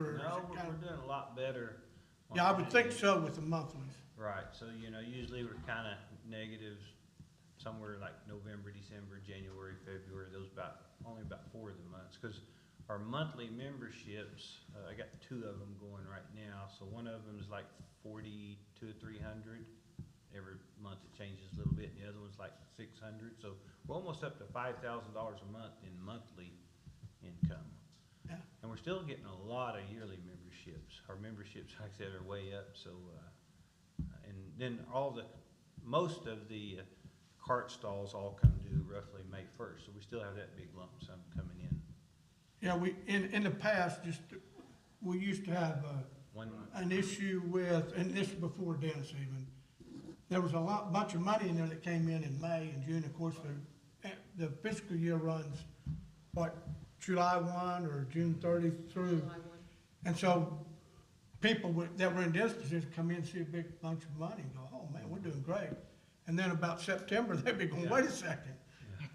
Or is No, it kind we're of- doing a lot better. on Yeah, I would that think end. so with the monthlies. Right, so, usually we're kinda negatives somewhere like November, December, January, February, only about 4 of the months. Cause our monthly memberships, I got 2 of them going right now, so one of them is like 42 or 300. Every month it changes a little bit, and the other one's like 600, so we're almost up to $5,000 a month in monthly income. Yeah. And we're still getting a lot of yearly memberships. Our memberships, like I said, are way up, so, and then most of the cart stalls all come due roughly May 1st, so we still have that big lump sum coming in. Yeah, in the past, we used to have, an issue with, and this was before Dennis even, there was bunch of money in there that came in May and June. Of course, the fiscal year runs, July 1 or June 30 through. July 1. And so people that were in this position come in and see a big bunch of money and go, oh man, we're doing great. And then about September, they'd be going, wait a second.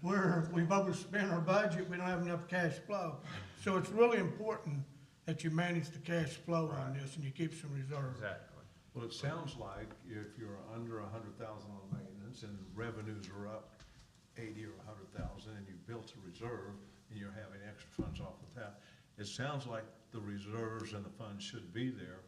We've overspent our budget, we don't have enough cash flow. So it's really important that you manage the cash flow on this and you keep some reserve. Exactly. Well, it sounds like if you're under 100,000 on maintenance and revenues are up 80 or 100,000 and you built a reserve and you're having extra funds off of that, it sounds like the reserves and the funds should be there.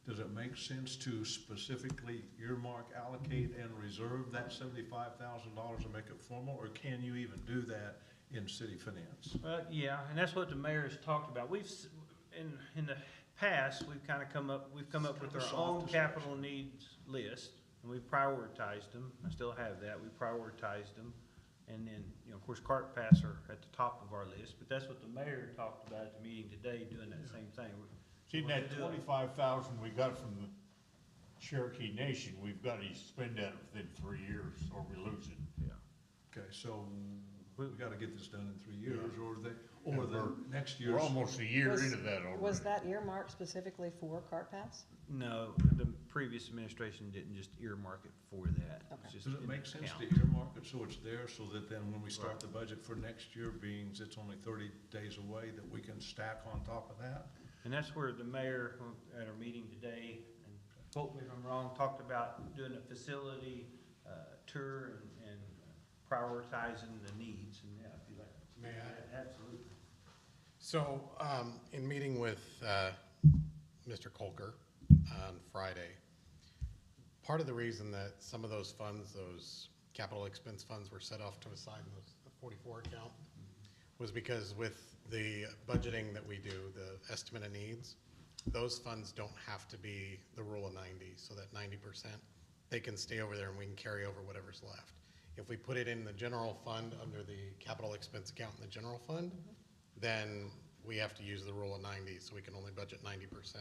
Does it make sense to specifically earmark, allocate, and reserve that $75,000 and make it formal, or can you even do that in city finance? Yeah, and that's what the mayor's talked about. In the past, we've come up with our own capital needs list, and we've prioritized them. I still have that. We prioritized them. And then, of course, cart pass are at the top of our list, but that's what the mayor talked about at the meeting today, doing that same thing. See, that 25,000 we got from the Cherokee Nation, we've got to spend that within 3 years or we lose it. Yeah. Okay, so we gotta get this done in 3 years, or the we're- next We're year's. almost a year Was- into that already. Was that earmarked specifically for cart pass? No, the previous administration didn't just earmark it for that. Okay. It's just Does it in make the sense account. to earmark it so it's there, so that then when we start Right. the budget for next year, being it's only 30 days away, that we can stack on top of that? And that's where the mayor, at our meeting today, and quote me if I'm wrong, talked about doing a facility tour and prioritizing the needs, and yeah, if you like. May I? Absolutely. So, in meeting with Mr. Colker on Friday, part of the reason that some of those funds, those capital expense funds, were set off to a side in the 44 account was because with the budgeting that we do, the estimate of needs, those funds don't have to be the rule of 90, so that 90%, they can stay over there and we can carry over whatever's left. If we put it in the general fund under the capital expense account in the general fund, then we have to use the rule of 90, so we can only budget 90%.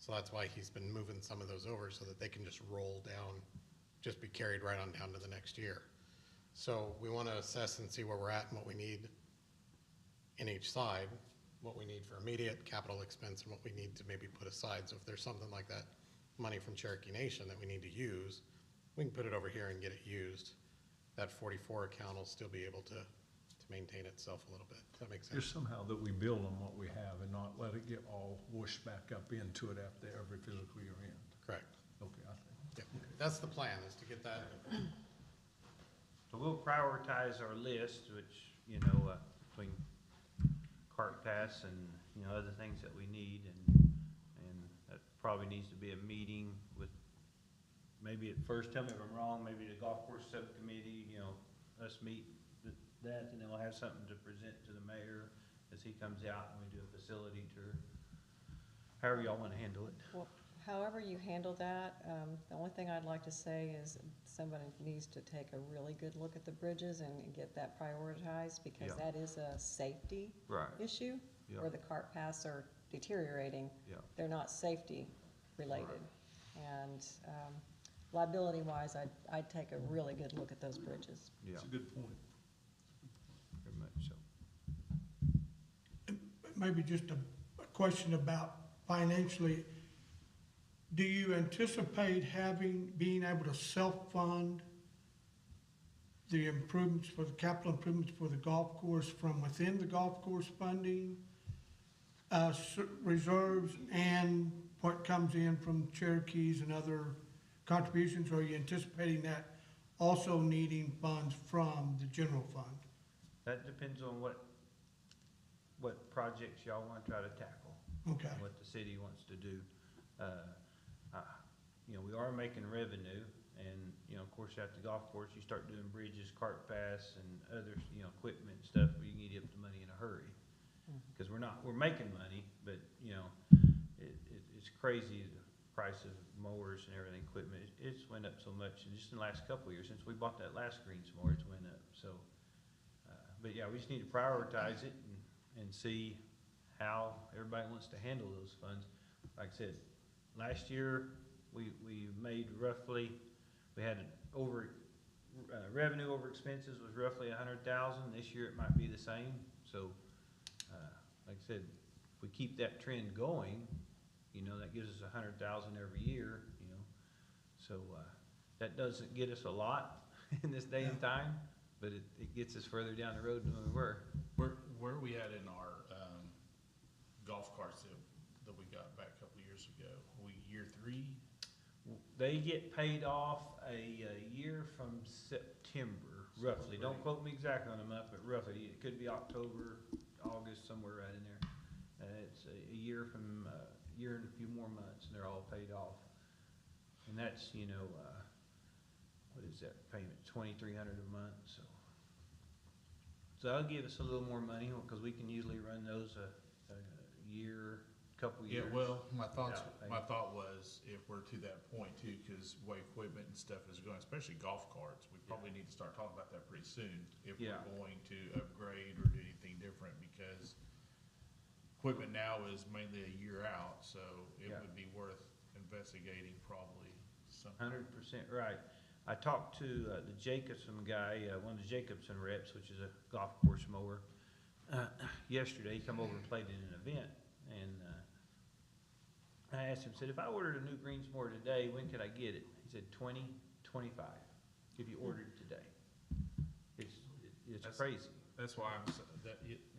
So that's why he's been moving some of those over so that they can just roll down, just be carried right on down to the next year. So we want to assess and see where we're at and what we need in each side, what we need for immediate capital expense and what we need to maybe put aside. So if there's something like that money from Cherokee Nation that we need to use, we can put it over here and get it used. That 44 account will still be able to maintain itself a little bit. Does that make sense? Just somehow that we build on what we have and not let it get all whooshed back up into it after every fiscal year end. Correct. Okay, I think. Yeah. That's the plan, is to get that. So we'll prioritize our list, which, between cart pass and, other things that we need, and that probably needs to be a meeting with, maybe at first, tell me if I'm wrong, maybe the golf course subcommittee, us meet with that, and then we'll have something to present to the mayor as he comes out and we do a facility tour. However y'all wanna handle it. Well, however you handle that, the only thing I'd like to say is somebody needs to take a really good look at the bridges and get that prioritized, because Yeah. that is a safety Right. issue, Yeah. where the cart paths are deteriorating. Yeah. They're not safety related. And liability-wise, I'd take a really good look at those bridges. Yeah, That's a good point. very much so. Maybe just a question about financially. Do you anticipate being able to self-fund the improvements for the capital improvements for the golf course from within the golf course funding? reserves and what comes in from Cherokees and other contributions? Or are you anticipating that also needing funds from the general fund? That depends on what projects y'all wanna try to tackle. Okay, And what the city wants to do. You know, we are making revenue, and, you know, of course, at the golf course, you start doing bridges, cart paths, and other, you know, equipment and stuff, where you can get up the money in a hurry. Cause we're making money, but, you know, it's crazy, the price of mowers and everything, equipment, it's went up so much, and just in the last couple of years, since we bought that last greens mower, it's went up, so. But yeah, we just need to prioritize it and see how everybody wants to handle those funds. Like I said, last year, we made roughly, we had revenue over expenses was roughly 100,000. This year it might be the same. So, like I said, if we keep that trend going, you know, that gives us 100,000 every year, you know. So, that doesn't get us a lot in this day and time, but it gets us further down the road than we were. Where are we at in our, golf carts that we got back a couple of years ago? Are we year 3? They get paid off a year from September, roughly. Don't quote me exactly on the month, but roughly. It could be October, August, somewhere right in there. It's a year from, year and a few more months, and they're all paid off. And that's, you know, what is that payment, $2,300 a month, so. So that'll give us a little more money, because we can usually run those a year, couple Yeah, years. well, my thought was, if we're to that point too, cause way equipment and stuff is going, especially golf carts, we probably need to start talking about that pretty soon. If we're Yeah. going to upgrade or do anything different, because equipment now is mainly a year out, so it Yeah. would be worth investigating probably something. 100% right. I talked to the Jacobson guy, one of the Jacobson reps, which is a golf course mower, yesterday. He come over and played in an event, and I asked him, said, if I ordered a new greens mower today, when could I get it? He said 2025, if you ordered today. It's That's- crazy, That's why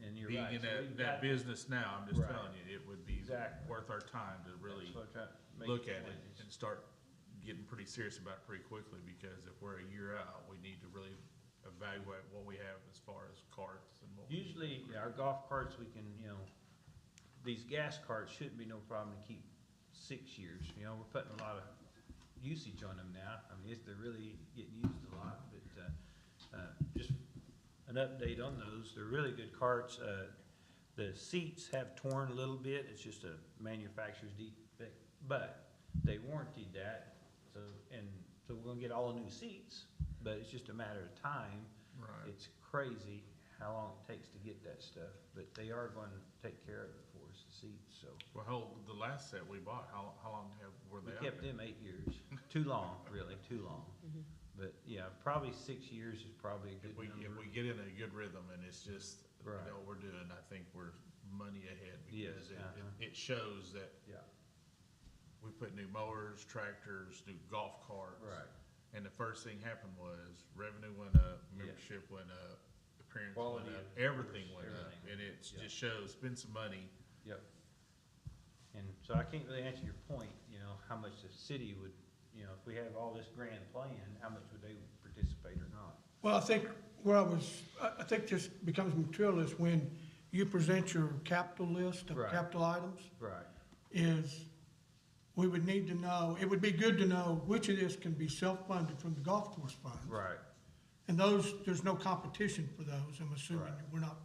and you're being right. in So we've that got- business now, I'm just Right. telling you, it would be Exactly. worth our time to really That's what I'm trying to make look the at point it is- and start getting pretty serious about it pretty quickly, because if we're a year out, we need to really evaluate what we have as far as carts and what. Usually, our golf carts, we can, you know, these gas carts shouldn't be no problem to keep 6 years. You know, we're putting a lot of usage on them now. I mean, they're really getting used a lot, but, just an update on those. They're really good carts. The seats have torn a little bit. It's just a manufacturer's defect, but they warranted that. So we're gonna get all new seats, but it's just a matter of time. Right. It's crazy how long it takes to get that stuff, but they are going to take care of it for us, the seats, so. Well, the last set we bought, how long were We they out kept there? them 8 years, too long, really, too long. But, yeah, probably 6 years is probably a good If we number. get in a good rhythm and it's just, you Right. know, what we're doing, I think we're money ahead, Yes, because uh-huh. it shows that Yeah, we put new mowers, tractors, new golf carts. right. And the first thing happened was revenue went up, Yeah. membership went up, appearance Quality went up, of everything course, went up. everything. And it Yeah. just shows, spend some money. Yep. And so I can't really answer your point, you know, how much the city would, you know, if we have all this grand plan, how much would they participate or not? well, I think I think this becomes material is when you present your capital list of Right. capital items, Right. is we would need to know, it would be good to know which of this can be self-funded from the golf course funds. Right. And those, there's no competition for those, I'm assuming, Right. we're not.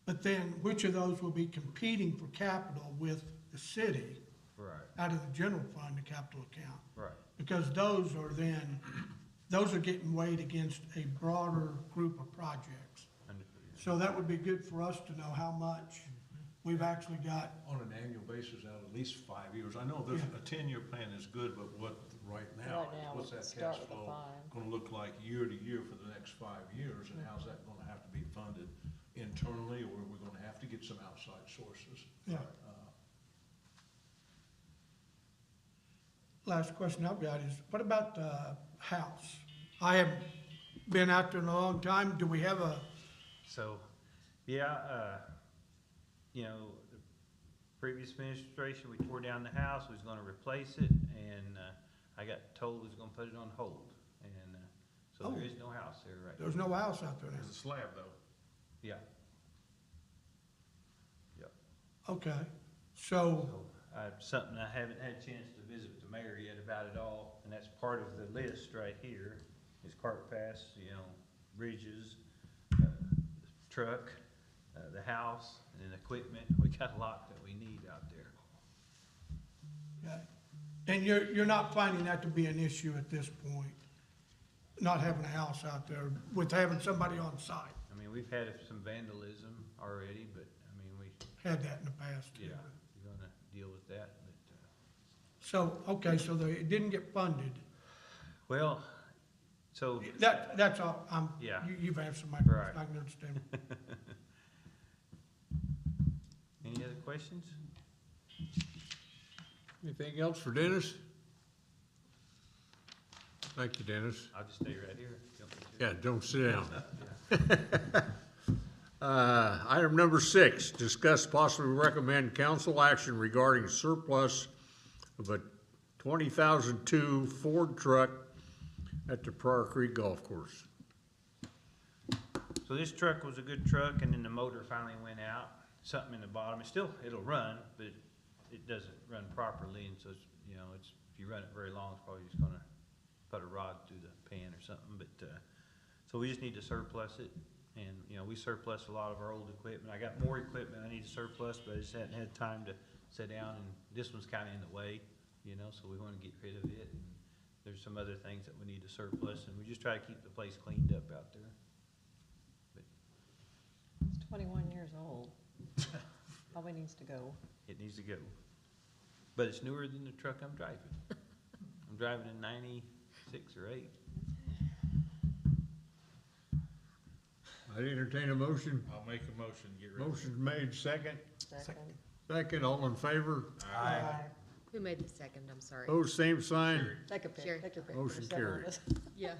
But then, which of those will be competing for capital with the city Right. out of the general fund, the capital account? Right. Because those are getting weighed against a broader group of projects. So that would be good for us to know how much we've actually got. On an annual basis, out at least 5 years. I know there's a 10-year plan is good, but right now, Right now, what's we that start cash with the flow 5. gonna look like year to year for the next 5 years? And how's that gonna have to be funded internally, or are we gonna have to get some outside sources? Yeah. Last question I've got is, what about the house? I haven't been out there in a long time. Do we have So, yeah, you know, previous administration, we tore down the house, we was gonna replace it, and, I got told we was gonna put it on hold. And, so there Oh. is no house there right now. There's no house out there now. There's a slab though. Yeah. Yep. Okay, so, So, something I haven't had a chance to visit with the mayor yet about it all, and that's part of the list right here, is cart pass, bridges, truck, the house, and then equipment. We got a lot that we need out there. okay. And you're not finding that to be an issue at this point? Not having a house out there with having somebody on site? I mean, we've had some vandalism already, but, I mean, we, Had that in the past too? yeah, we're gonna deal with that, but, So, okay, so it didn't get funded. well, so, That's all, Yeah. you've answered my Right. question, I can understand. any other questions? Anything else for Dennis? Thank you, Dennis. I'll just stay right here. if you want me to. Yeah, don't sit down. Item number 6, discuss possibly recommend council action regarding surplus of a 2002 Ford truck at the Pryor Creek Golf Course. So this truck was a good truck, and then the motor finally went out, something in the bottom. It'll run, but it doesn't run properly, and so it's, if you run it very long, it's probably just gonna put a rod through the pan or something, but, so we just need to surplus it. And, we surplus a lot of our old equipment. I got more equipment I need to surplus, but I just hadn't had time to sit down, and this one's kinda in the way, so we wanna get rid of it. And there's some other things that we need to surplus, and we just try to keep the place cleaned up out there. It's 21 years old. Probably needs to go. It needs to go. But it's newer than the truck I'm driving. I'm driving in 96 or 8. I entertain a motion. I'll make a motion, get rid of it. Motion's made, second. Second. Second, all in favor? Who made the second? I'm sorry. Opposed, same sign. Take a pic, Sure. take your pic. Motion There's several of carried. us. Yeah.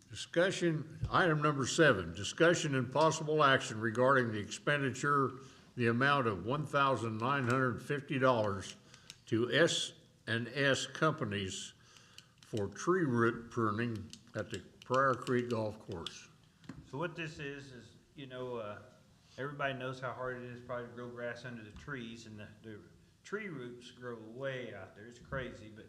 Discussion, item number 7, discussion and possible action regarding the expenditure, the amount of $1,950 to S&S Companies for tree root pruning at the Pryor Creek Golf Course. So what this is, everybody knows how hard it is probably to grow grass under the trees, and the tree roots grow way out there. It's crazy, but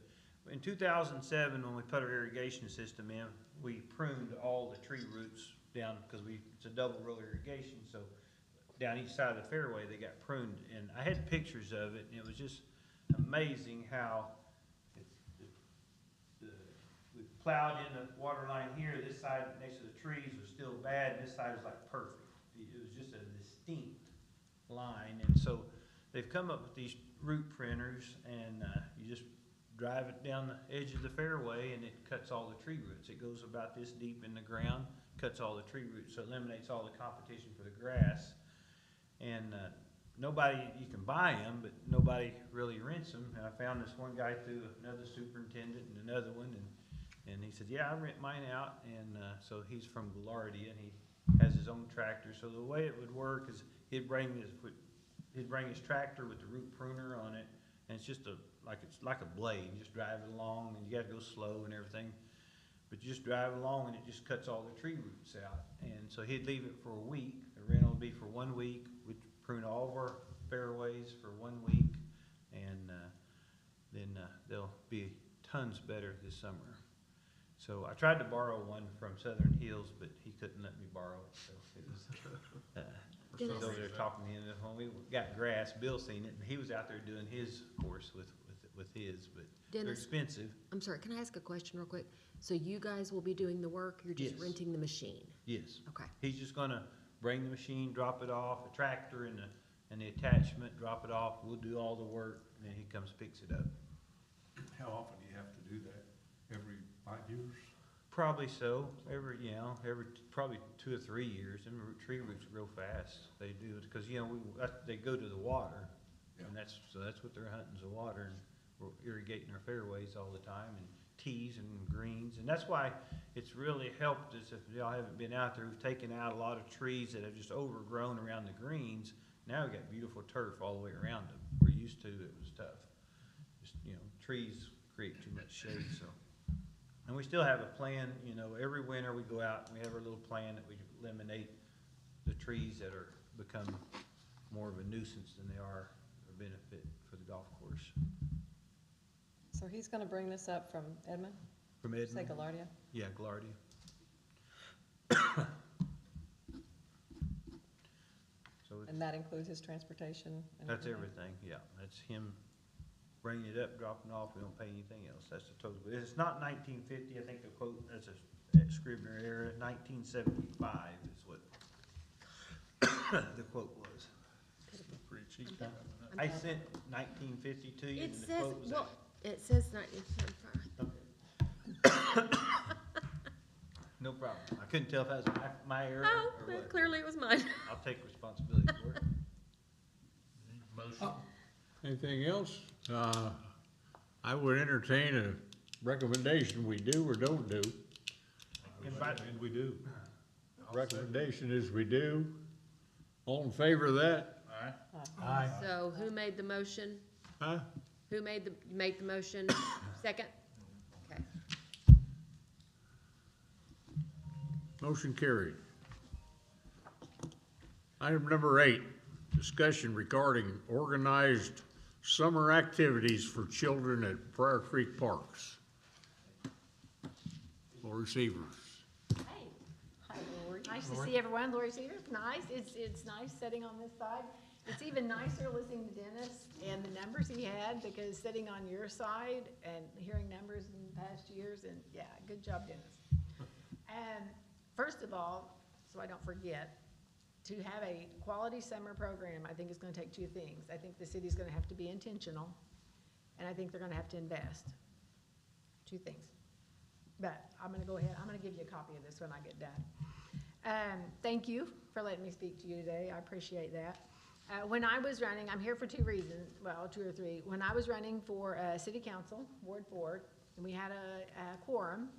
in 2007, when we put our irrigation system in, we pruned all the tree roots down, because it's a double row irrigation, so down each side of the fairway, they got pruned. And I had pictures of it, and it was just amazing how we plowed in the water line here, this side next to the trees was still bad, and this side was like perfect. It was just a distinct line, and so they've come up with these root pruners, and you just drive it down the edge of the fairway, and it cuts all the tree roots. It goes about this deep in the ground, cuts all the tree roots, so it eliminates all the competition for the grass. And you can buy them, but nobody really rents them. And I found this one guy through another superintendent and another one, and he said, yeah, I rent mine out. And so he's from Goulardia, and he has his own tractor. So the way it would work is he'd bring his tractor with the root pruner on it, and it's just like a blade. You just drive it along, and you gotta go slow and everything. But you just drive along, and it just cuts all the tree roots out. And so he'd leave it for a week. The rental would be for 1 week. We'd prune all of our fairways for 1 week, and then they'll be tons better this summer. So I tried to borrow one from Southern Hills, but he couldn't let me borrow it, so it was, I was over there talking to him. When we got grass, Bill seen it, and he was out there doing his course with his, but they're Dennis? expensive. I'm sorry, can I ask a question real quick? So you guys will be doing the work, you're just Yes. renting the machine? Yes. Okay. He's just gonna bring the machine, drop it off, a tractor and the attachment, drop it off. We'll do all the work, and then he comes picks it up. How often do you have to do that? Every 5 years? Probably so. Every probably 2 or 3 years. And tree roots grow fast. They do, because they go to the water, Yeah. and that's what they're hunting, is the water. And we're irrigating our fairways all the time and tees and greens, and that's why it's really helped us. If y'all haven't been out there, we've taken out a lot of trees that have just overgrown around the greens. Now we've got beautiful turf all the way around them. We're used to, it was tough. Just, trees create too much shade, so. And we still have a plan, every winter we go out and we have our little plan that we eliminate the trees that are become more of a nuisance than they are a benefit for the golf course. So he's gonna bring this up from Edmond, From say Edmond? Galardia? Yeah, Glardia. So And that includes his transportation and that's everything? everything, yeah. That's him bringing it up, dropping it off. We don't pay anything else. That's the total. It's not 1950. I think the quote, that's a Scribner error. 1975 is what the quote was. Pretty cheap. I'm I done. sent 1950 to you, It and the says, quote was well, it says 1975. no problem. I couldn't tell if that was my error Oh, or well, what. clearly it was mine. I'll take responsibility for it. Motion. Anything else? I would entertain a recommendation we do or don't do. And we do. Recommendation is we do. All in favor of that? Aye. So who made the motion? Huh? Who made the motion? Second? Okay. Motion carried. Item number 8, discussion regarding organized summer activities for children at Pryor Creek Parks. Lori Severs. Hey, nice to see everyone. Lori's here. Nice. It's nice sitting on this side. It's even nicer listening to Dennis and the numbers he had, because sitting on your side and hearing numbers in past years, and yeah, good job, Dennis. And first of all, so I don't forget, to have a quality summer program, I think is gonna take two things. I think the city's gonna have to be intentional, and I think they're gonna have to invest. Two things. But I'm gonna go ahead, I'm gonna give you a copy of this when I get done. Thank you for letting me speak to you today, I appreciate that. When I was running, I'm here for two reasons, well, two or three. When I was running for city council, Ward 4, and we had a quorum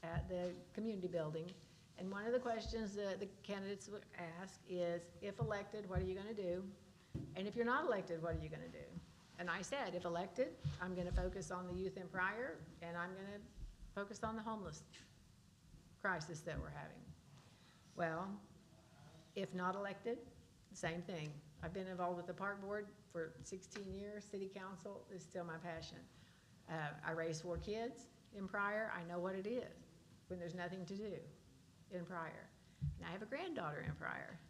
at the community building, and one of the questions that the candidates would ask is, if elected, what are you gonna do? And if you're not elected, what are you gonna do? And I said, if elected, I'm gonna focus on the youth in Pryor, and I'm gonna focus on the homeless crisis that we're having. Well, if not elected, same thing. I've been involved with the park board for 16 years. City council is still my passion. I raised 4 kids in Pryor. I know what it is when there's nothing to do in Pryor. And I have a granddaughter in Pryor.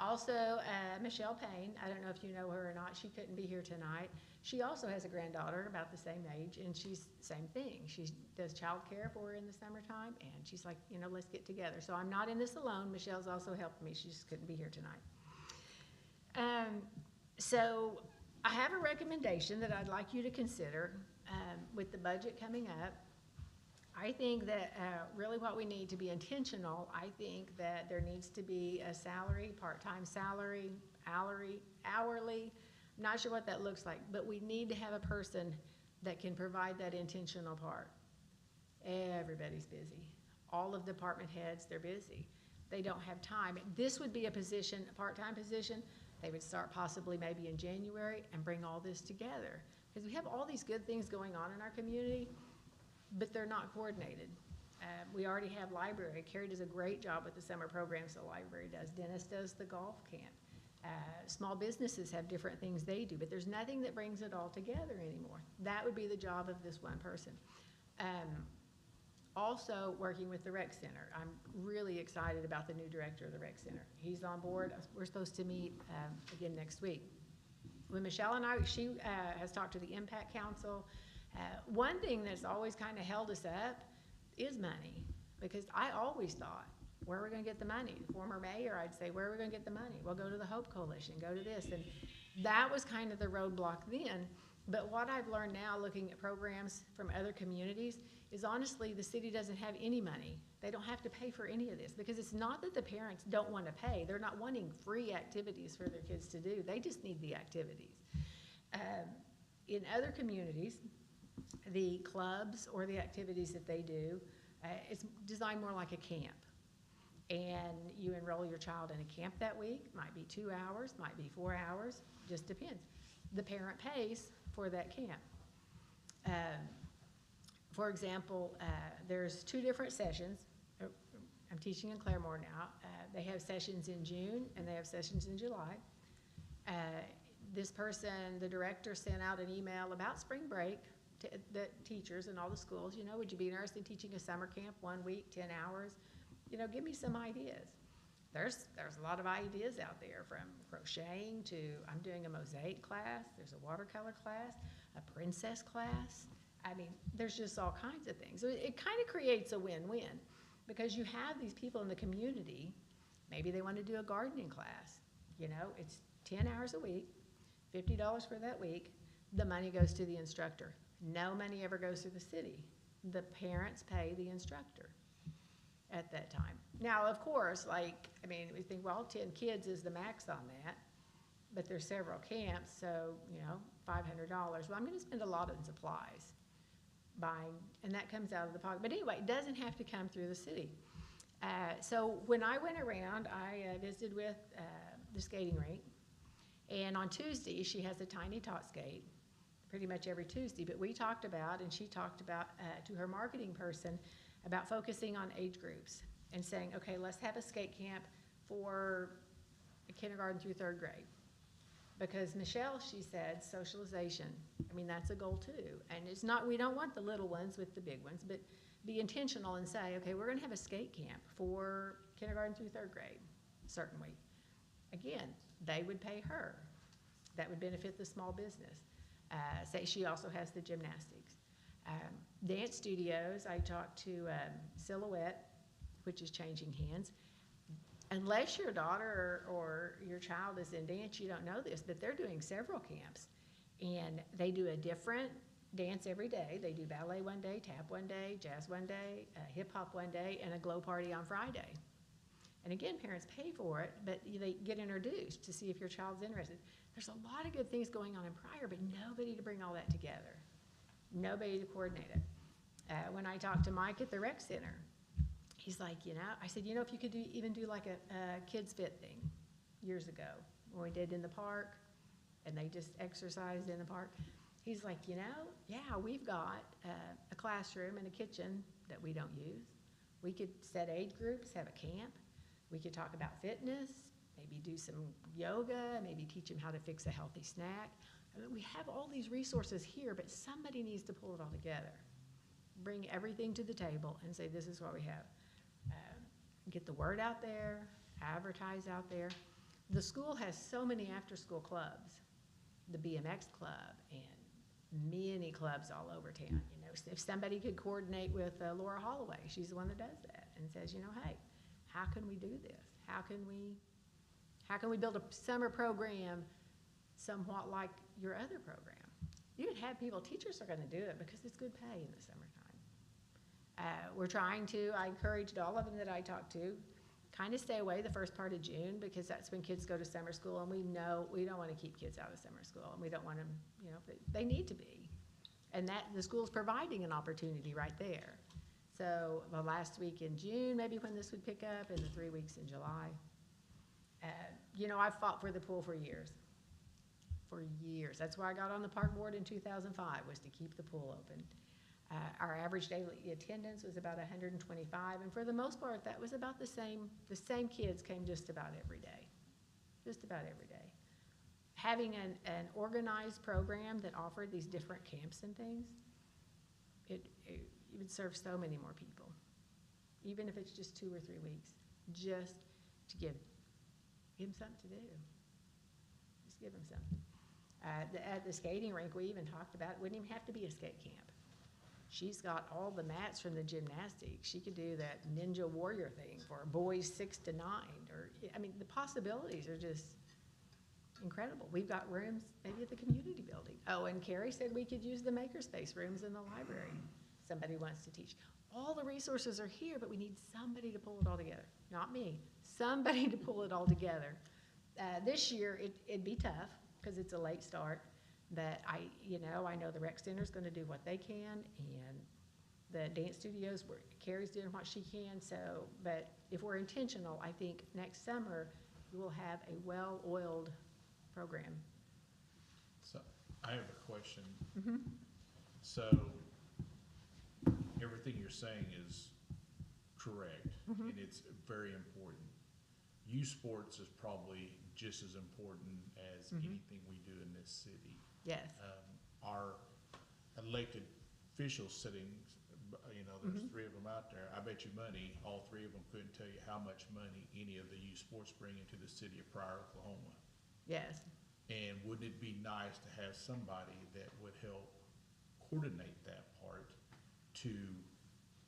Also, Michelle Payne, I don't know if you know her or not, she couldn't be here tonight. She also has a granddaughter about the same age, and she's same thing. She does childcare for her in the summertime, and she's like, let's get together. So I'm not in this alone. Michelle's also helped me. She just couldn't be here tonight. So I have a recommendation that I'd like you to consider with the budget coming up. I think that really what we need to be intentional, I think that there needs to be a salary, part-time salary, hourly. I'm not sure what that looks like, but we need to have a person that can provide that intentional part. Everybody's busy. All of the department heads, they're busy. They don't have time. This would be a position, a part-time position. They would start possibly maybe in January and bring all this together. Because we have all these good things going on in our community, but they're not coordinated. We already have library. Carrie does a great job with the summer programs the library does. Dennis does the golf camp. Small businesses have different things they do, but there's nothing that brings it all together anymore. That would be the job of this one person. Also working with the rec center. I'm really excited about the new director of the rec center. He's on board. We're supposed to meet again next week. When Michelle and she has talked to the Impact Council. One thing that's always kind of held us up is money, because I always thought, where are we gonna get the money? The former mayor, I'd say, where are we gonna get the money? Well, go to the Hope Coalition, go to this. And that was kind of the roadblock then. But what I've learned now, looking at programs from other communities, is honestly, the city doesn't have any money. They don't have to pay for any of this, because it's not that the parents don't want to pay. They're not wanting free activities for their kids to do. They just need the activities. In other communities, the clubs or the activities that they do, it's designed more like a camp. And you enroll your child in a camp that week, might be 2 hours, might be 4 hours, just depends. The parent pays for that camp. For example, there's 2 different sessions. I'm teaching in Claremore now. They have sessions in June and they have sessions in July. This person, the director, sent out an email about spring break to the teachers and all the schools. You know, would you be interested in teaching a summer camp 1 week, 10 hours? You know, give me some ideas. There's a lot of ideas out there, from crocheting to I'm doing a mosaic class. There's a watercolor class, a princess class. I mean, there's just all kinds of things. So it kind of creates a win-win, because you have these people in the community. Maybe they want to do a gardening class. You know, it's 10 hours a week, $50 for that week. The money goes to the instructor. No money ever goes to the city. The parents pay the instructor at that time. Now, of course, like, I mean, we think, well, 10 kids is the max on that, but there's several camps, so, you know, $500. Well, I'm gonna spend a lot on supplies buying, and that comes out of the pocket. But anyway, it doesn't have to come through the city. So when I went around, I visited with the skating rink, and on Tuesday, she has a tiny tot skate, pretty much every Tuesday, but we talked about, and she talked about to her marketing person, about focusing on age groups and saying, okay, let's have a skate camp for kindergarten through 3rd grade. Because Michelle, she said, socialization, I mean, that's a goal too. And it's not, we don't want the little ones with the big ones, but be intentional and say, okay, we're gonna have a skate camp for kindergarten through 3rd grade, a certain week. Again, they would pay her. That would benefit the small business. Say she also has the gymnastics. Dance studios, I talked to Silhouette, which is changing hands. Unless your daughter or your child is in dance, you don't know this, but they're doing several camps. And they do a different dance every day. They do ballet one day, tap one day, jazz one day, hip hop one day, and a glow party on Friday. And again, parents pay for it, but they get introduced to see if your child's interested. There's a lot of good things going on in Pryor, but nobody to bring all that together. Nobody to coordinate it. When I talked to Mike at the rec center, he's like, you know, I said, you know, if you could even do like a kids fit thing years ago, when we did in the park, and they just exercised in the park. He's like, you know, yeah, we've got a classroom and a kitchen that we don't use. We could set age groups, have a camp. We could talk about fitness, maybe do some yoga, maybe teach them how to fix a healthy snack. I mean, we have all these resources here, but somebody needs to pull it all together. Bring everything to the table and say, this is what we have. Get the word out there, advertise out there. The school has so many after-school clubs, the BMX club and many clubs all over town. You know, if somebody could coordinate with Laura Holloway, she's the one that does that, and says, you know, hey, how can we do this? How can we build a summer program somewhat like your other program? You would have people, teachers are gonna do it because it's good pay in the summertime. We're trying to, I encouraged all of them that I talked to, kind of stay away the first part of June, because that's when kids go to summer school, and we know we don't want to keep kids out of summer school, and we don't want them, you know, they need to be. And that the school's providing an opportunity right there. So the last week in June, maybe when this would pick up, and the 3 weeks in July. You know, I've fought for the pool for years. For years. That's why I got on the park board in 2005, was to keep the pool open. Our average daily attendance was about 125, and for the most part, that was about the same. The same kids came just about every day. Just about every day. Having an organized program that offered these different camps and things, it would serve so many more people. Even if it's just 2 or 3 weeks, just to give them something to do. Just give them something. At the skating rink, we even talked about it wouldn't even have to be a skate camp. She's got all the mats from the gymnastics. She could do that ninja warrior thing for boys 6 to 9. Or, I mean, the possibilities are just incredible. We've got rooms maybe at the community building. Oh, and Carrie said we could use the makerspace rooms in the library. Somebody wants to teach. All the resources are here, but we need somebody to pull it all together. Not me, somebody to pull it all together. This year, it'd be tough because it's a late start. that I know the rec center's gonna do what they can, and the dance studios, where Carrie's doing what she can, so, but if we're intentional, I think next summer, we will have a well-oiled program. So, I have a question. Mm-hmm. So, everything you're saying is correct, Mm-hmm. and it's very important. Youth sports is probably just as important as Mhm. anything we do in this city. Yes, Our elected officials sittings, there's Mhm. 3 of them out there. I bet you money, all 3 of them couldn't tell you how much money any of the youth sports bring into the city of Pryor, Oklahoma. yes, And wouldn't it be nice to have somebody that would help coordinate that part to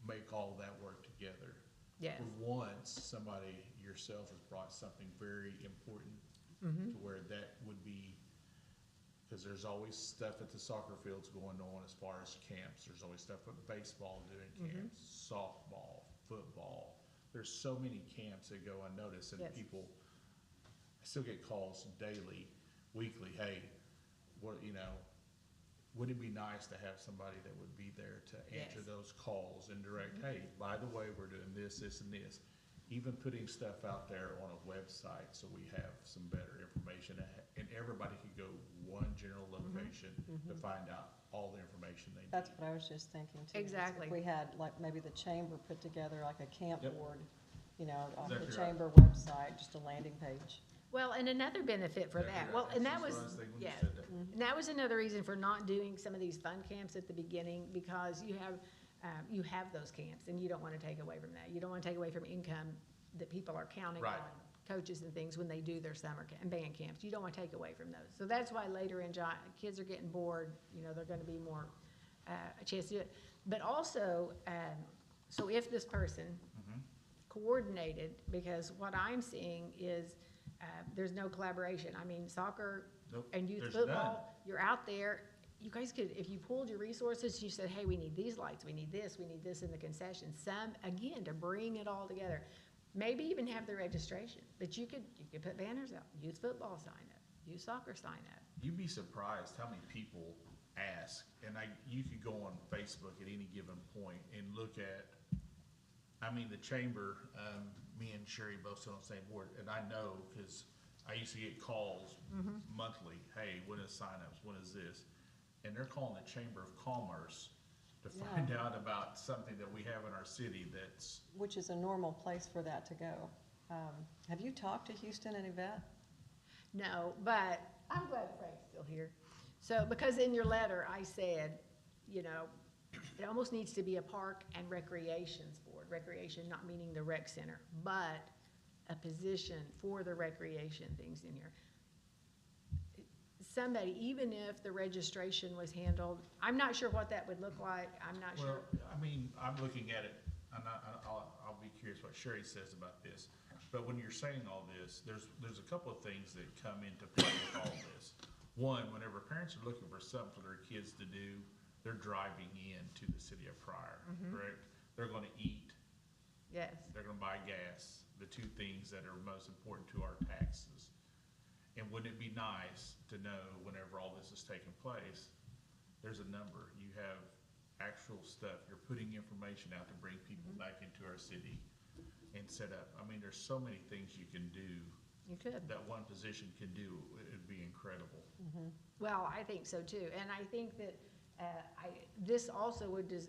make all that work together? yes. For once, somebody, yourself, has brought something very important Mm-hmm. to where that would be, because there's always stuff at the soccer fields going on as far as camps. There's always stuff at baseball doing Mhm. camps, softball, football. There's so many camps that go unnoticed, and Yes. people, I still get calls daily, weekly, hey, would it be nice to have somebody that would be there to answer Yes. those calls and direct, hey, by the way, we're doing this, this, and this. Even putting stuff out there on a website so we have some better information, and everybody could go one general location to find out all the information they need. That's what I was just thinking too. is Exactly. If we had, like, maybe the chamber put together like a camp Yep. board, on the Exactly right. chamber website, just a landing page. Well, and another benefit for that, well, and that was, yeah, and that was another reason for not doing some of these fun camps at the beginning, because you have those camps, and you don't wanna take away from that. You don't wanna take away from income that people are counting on, Right. coaches and things, when they do their and band camps. You don't wanna take away from those. So that's why later in kids are getting bored, they're gonna be more, a chance to do it. But also, so if this person Mhm. coordinated, because what I'm seeing is, there's no collaboration. I mean, soccer Nope, and youth there's football, you're out there, you guys could, if you pulled your resources, you said, hey, we need these lights, we need this in the concession, again, to bring it all together. Maybe even have the registration, but you could put banners out, youth football sign up, youth soccer sign up. You'd be surprised how many people ask, and you could go on Facebook at any given point and look at, the chamber, me and Sherry both sit on the same board, and I know, because I used to get calls monthly, hey, when is signups, when is this? And they're calling the Chamber of Commerce to find out about something that we have in our city that's, Which is a normal place for that to go. Have you talked to Houston and Yvette? No, but I'm glad Frank's still here. So, because in your letter, I said, it almost needs to be a park and recreations board. Recreation not meaning the rec center, but a position for the recreation things in here. Somebody, even if the registration was handled, I'm not sure what that would look like, I'm not well, sure. I'm looking at it, and I'll be curious what Sherry says about this. But when you're saying all this, there's a couple of things that come into play with all this. One, whenever parents are looking for something for their kids to do, they're driving into the city of Pryor, correct? They're gonna eat, Yes, they're gonna buy gas, the 2 things that are most important to our taxes. And wouldn't it be nice to know whenever all this is taking place, there's a number, you have actual stuff, you're putting information out to bring people back into our city and set up. There's so many things you can do you could. that one position can do, it'd be incredible. Well, I think so too, and I think that, this also would just,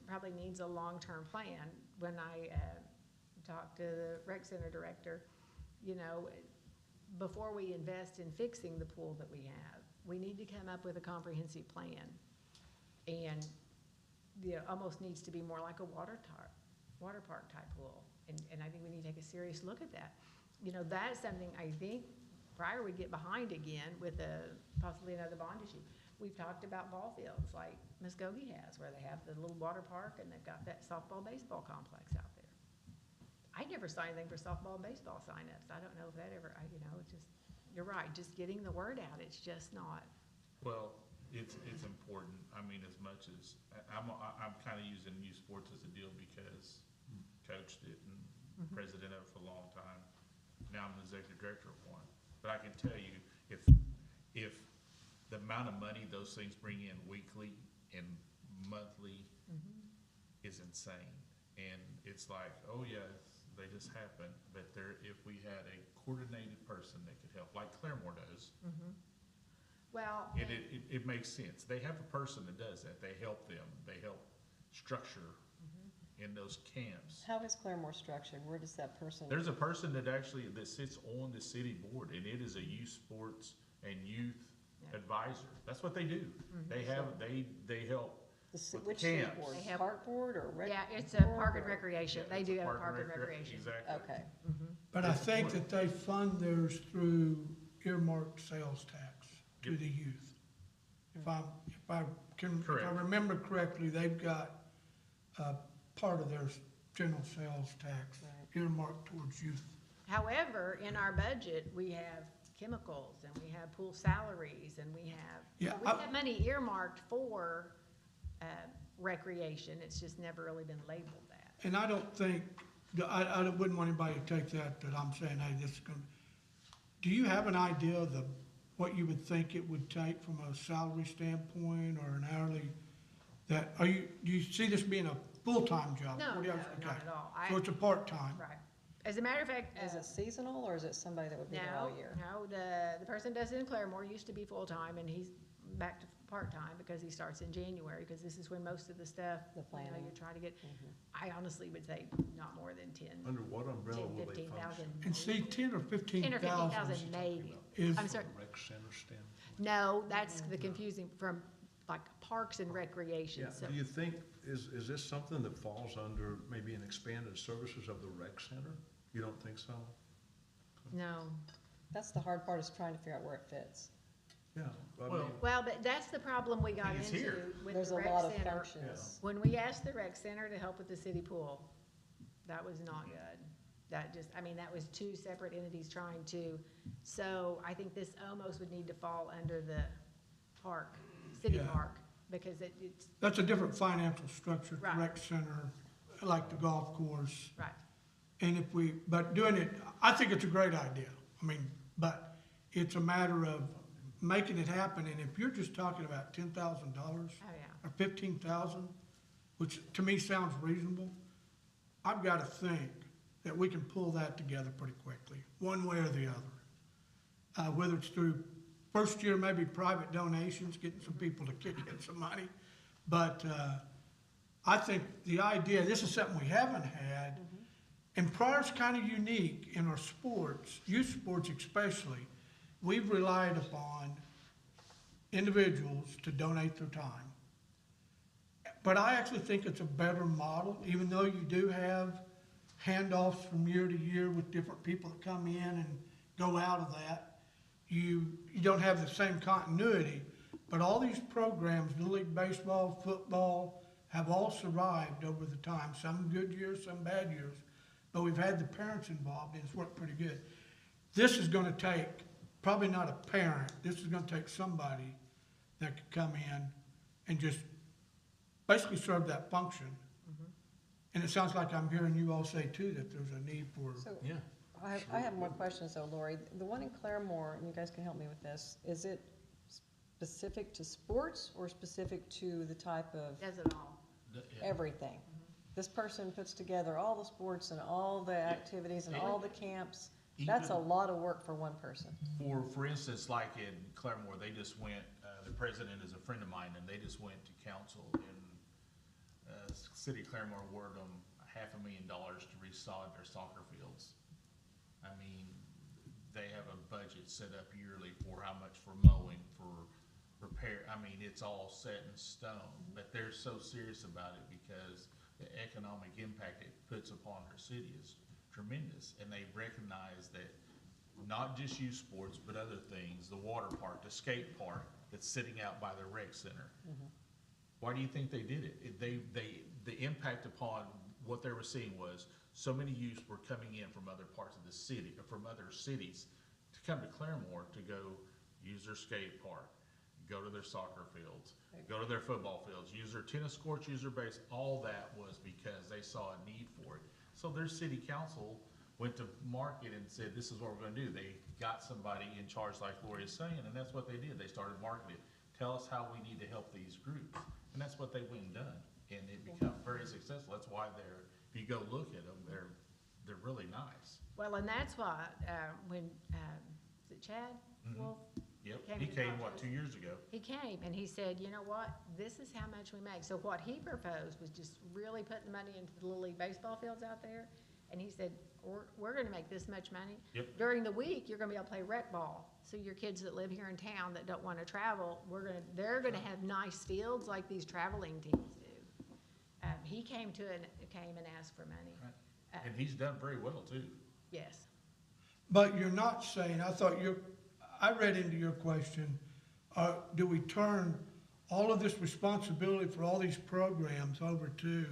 probably needs a long-term plan. When I, talked to the rec center director, before we invest in fixing the pool that we have, we need to come up with a comprehensive plan. And, almost needs to be more like a water park type pool, and I think we need to take a serious look at that. That's something I think Pryor would get behind again with possibly another bond issue. We've talked about ball fields like Muskogee has, where they have the little water park and they've got that softball, baseball complex out there. I never saw anything for softball and baseball signups. I don't know if that ever, it's just, you're right, just getting the word out, it's just not. Well, it's important, as much as, I'm kinda using youth sports as a deal because coached it and president of it for a long time. Now I'm the executive director of one. But I can tell you, if the amount of money those things bring in weekly and monthly is insane. And it's like, oh yeah, they just happen, but if we had a coordinated person that could help, like Claremore does, Well, it makes sense. They have a person that does that. They help them. They help structure in those camps. How is Claremore structured? Where does that person? There's a person that sits on the city board, and it is a youth sports and youth advisor. That's what they do. They help with Which the city camps. board? They have- Park board or rec? yeah, it's a board park and or- recreation. They It's do a have a park and recreation. Exactly. Okay, But I think that they fund theirs through earmarked sales tax to the youth. If I Correct. remember correctly, they've got, part of their general sales tax Right. earmarked towards youth. However, in our budget, we have chemicals and we have pool salaries and we have, Yeah, we have money earmarked for, recreation. It's just never really been labeled that. And I don't think, I wouldn't want anybody to take that I'm saying, hey, this is gonna, do you have an idea of what you would think it would take from a salary standpoint or an hourly? Do you see this being a full-time job? No, 40 no, hours? not Okay. at all. So it's a part-time? Right. As a matter of fact, is it seasonal or is it somebody that would be there all year? No, the person does it in Claremore used to be full-time and he's back to part-time because he starts in January, because this is when most of the stuff, The you know, planning. you're trying to get, I honestly would say not more than 10, Under what umbrella 10, will they 15,000. function? And see, 10 or 10 15,000 or 15,000 maybe. is, I'm sorry, Rec center standpoint? no, that's the confusing from like parks and recreation, Yeah, so. do you think, is this something that falls under maybe an expanded services of the rec center? You don't think so? No. That's the hard part, is trying to figure out where it fits. Yeah, I Well, mean, Well, but that's the problem we got It's into here. with There's the a rec lot of center. functions. When we asked the rec center to help with the city pool, that was not good. That just, I mean, that was two separate entities trying to, so I think this almost would need to fall under the park, city Yeah. park, because it's, that's a different financial structure, the Right. rec center, like the golf course. right. And but doing it, I think it's a great idea. I mean, but it's a matter of making it happen. And if you're just talking about $10,000 Oh, yeah. or 15,000, which to me sounds reasonable, I've got to think that we can pull that together pretty quickly, one way or the other. Whether it's through first year, maybe private donations, getting some people to kick in some money. But I think the idea, this is something we haven't had, and Pryor's kind of unique in our sports, youth sports especially. We've relied upon individuals to donate their time. But I actually think it's a better model, even though you do have handoffs from year to year with different people that come in and go out of that. You don't have the same continuity, but all these programs, Little League Baseball, football, have all survived over the time, some good years, some bad years, but we've had the parents involved and it's worked pretty good. This is gonna take, probably not a parent, this is gonna take somebody that could come in and just basically serve that function. And it sounds like I'm hearing you all say too, that there's a need for, So Yeah. I have more questions though, Lori. The one in Claremore, and you guys can help me with this, is it specific to sports or specific to the type of Does it all. everything? This person puts together all the sports and all the activities and all the camps. That's a lot of work for one person. For instance, like in Claremore, they just went, the president is a friend of mine, and they just went to council and, city of Claremore awarded them $500,000 to resod their soccer fields. I mean, they have a budget set up yearly for how much for mowing, for repair. I mean, it's all set in stone, but they're so serious about it because the economic impact it puts upon their city is tremendous. And they recognize that not just youth sports, but other things, the water park, the skate park that's sitting out by the rec center. Why do you think they did it? The impact upon what they were seeing was so many youths were coming in from other parts of the city, or from other cities, to come to Claremore to go use their skate park, go to their soccer fields, go to their football fields, use their tennis courts, use their base. All that was because they saw a need for it. So their city council went to market and said, this is what we're gonna do. They got somebody in charge, like Lori is saying, and that's what they did. They started marketing. Tell us how we need to help these groups. And that's what they went and done. And it become very successful. That's why if you go look at them, they're really nice. Well, and that's why, when, is it Chad Wolf? Yep, He he came to came, talk to what, us. 2 years ago? He came and he said, you know what, this is how much we make. So what he proposed was just really putting the money into the Little League baseball fields out there. And he said, we're gonna make this much money. Yep. During the week, you're gonna be able to play rec ball. So your kids that live here in town that don't wanna travel, they're gonna have nice fields like these traveling teams do. He came and asked for money. Right. And he's done very well too. Yes. But you're not saying, I read into your question, do we turn all of this responsibility for all these programs over to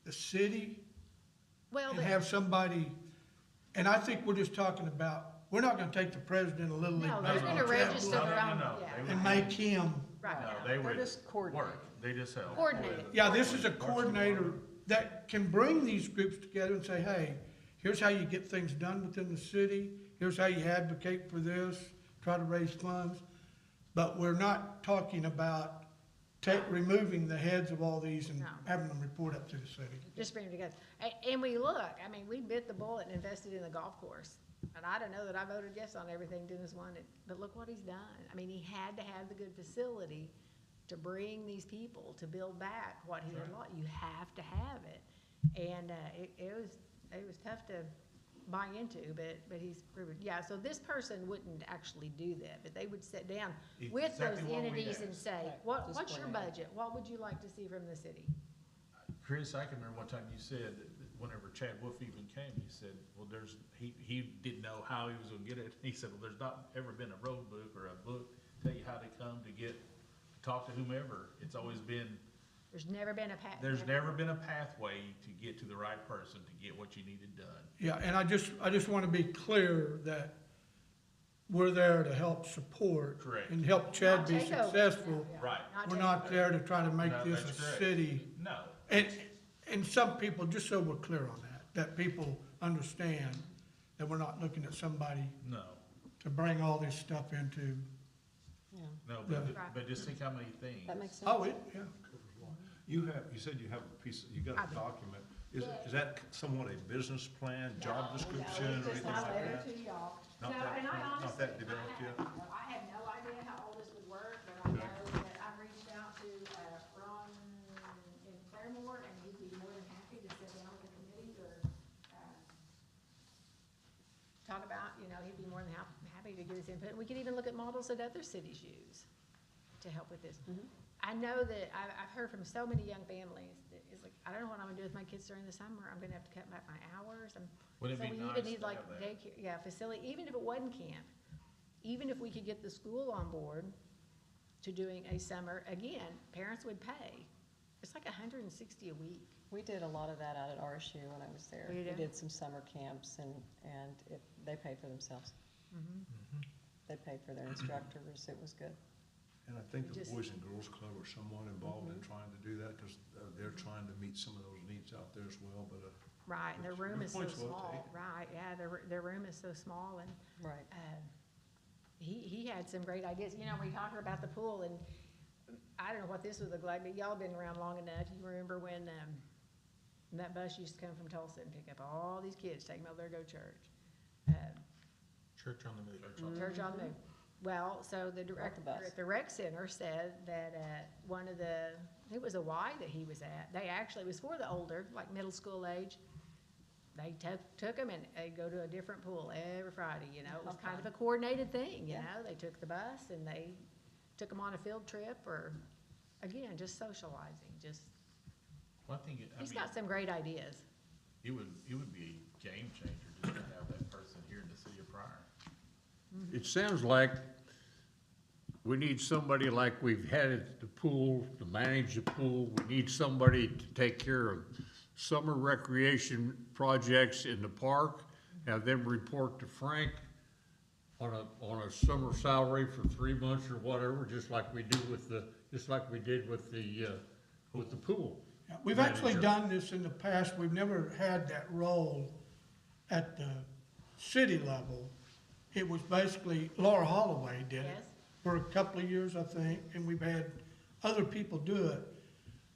the city Well, and have somebody, and I think we're just talking about, we're not gonna take the president of Little League no, they're Baseball gonna register travel their own, No, yeah, they and make him, right. No, they would just coordinate. work. They just help. Coordinate it. yeah, this is a coordinator that can bring these groups together and say, hey, here's how you get things done within the city, here's how you advocate for this, try to raise funds. But we're not talking about removing the heads of all these and No. having them report up to the city. Just bring them together. And we we bit the bullet and invested in the golf course. And I don't know that I voted yes on everything Dennis wanted, but look what he's done. I mean, he had to have the good facility to bring these people, to build back what he had lost. You have to have it. And, it was tough to buy into, but he's proven, yeah, so this person wouldn't actually do that, but they would sit down with those Exactly what we entities and asked. say, Right, what's your display it. budget? What would you like to see from the city? Chris, I can remember one time you said, that whenever Chad Wolf even came, you said, well, he didn't know how he was gonna get it. He said, well, there's not ever been a road book or a book tell you how to come to talk to whomever. It's always been, There's never been a path. there's never been a pathway to get to the right person to get what you needed done. Yeah, and I just want to be clear that we're there to help support. Correct. And help Chad be Not take over. successful. Yeah, Right. We're take not over. there to try to make No, this that's a correct. city. No. And some people, just so we're clear on that people understand that we're not looking at somebody No, to bring all this stuff into, Yeah, no, Yeah. but just think how many things. that makes sense. oh, yeah. You said you have a piece, you got a document. Is that somewhat a business plan, job description, or anything like that? y'all. Not No, that- and I not honestly, that developed yet? I have no idea how all this would work, but I know that I've reached out to, Ron in Claremore, and he'd be more than happy to sit down with the committee or, talk about, he'd be more than happy to give us input. We could even look at models that other cities use to help with this. I know that I've heard from so many young families that it's like, I don't know what I'm gonna do with my kids during the summer. I'm gonna have to cut back my hours. Wouldn't it be So we nice even need to like have that? daycare, yeah, facility, even if it wasn't camp. Even if we could get the school on board to doing a summer, again, parents would pay. It's like $160 a week. We did a lot of that out at RSU when I was there. Oh, you We did? did some summer camps and they paid for themselves. They paid for their instructors. It was good. And I think the Just- Boys and Girls Club are somewhat involved in trying to do that, because they're trying to meet some of those needs out there as well, but, Right, and their Your room is so point's well small, taken. right, yeah, their room is so small, and, Right. he had some great ideas, we talked about the pool, and I don't know what this would look like, but y'all been around long enough, you remember when, that bus used to come from Tulsa and pick up all these kids, take them over there to go to church. Church on the Move. Church on the Move. Well, so the Brought the director bus. at the rec center said that, it was a Y that he was at, it was for the older, like middle school age. They took them and they go to a different pool every Friday, it was kind of a coordinated thing, Yeah. they took the bus and they took them on a field trip or, again, just socializing, One thing, he's got some great ideas. it would be a game changer just to have that person here in the city of Pryor. It sounds like we need somebody like we've had at the pool, to manage the pool. We need somebody to take care of summer recreation projects in the park, have them report to Frank on a summer salary for 3 months or whatever, just like we did with the pool. Yeah, we've actually Manager. done this in the past. We've never had that role at the city level, it was basically, Laura Holloway did it Yes. for a couple of years, I think, and we've had other people do it.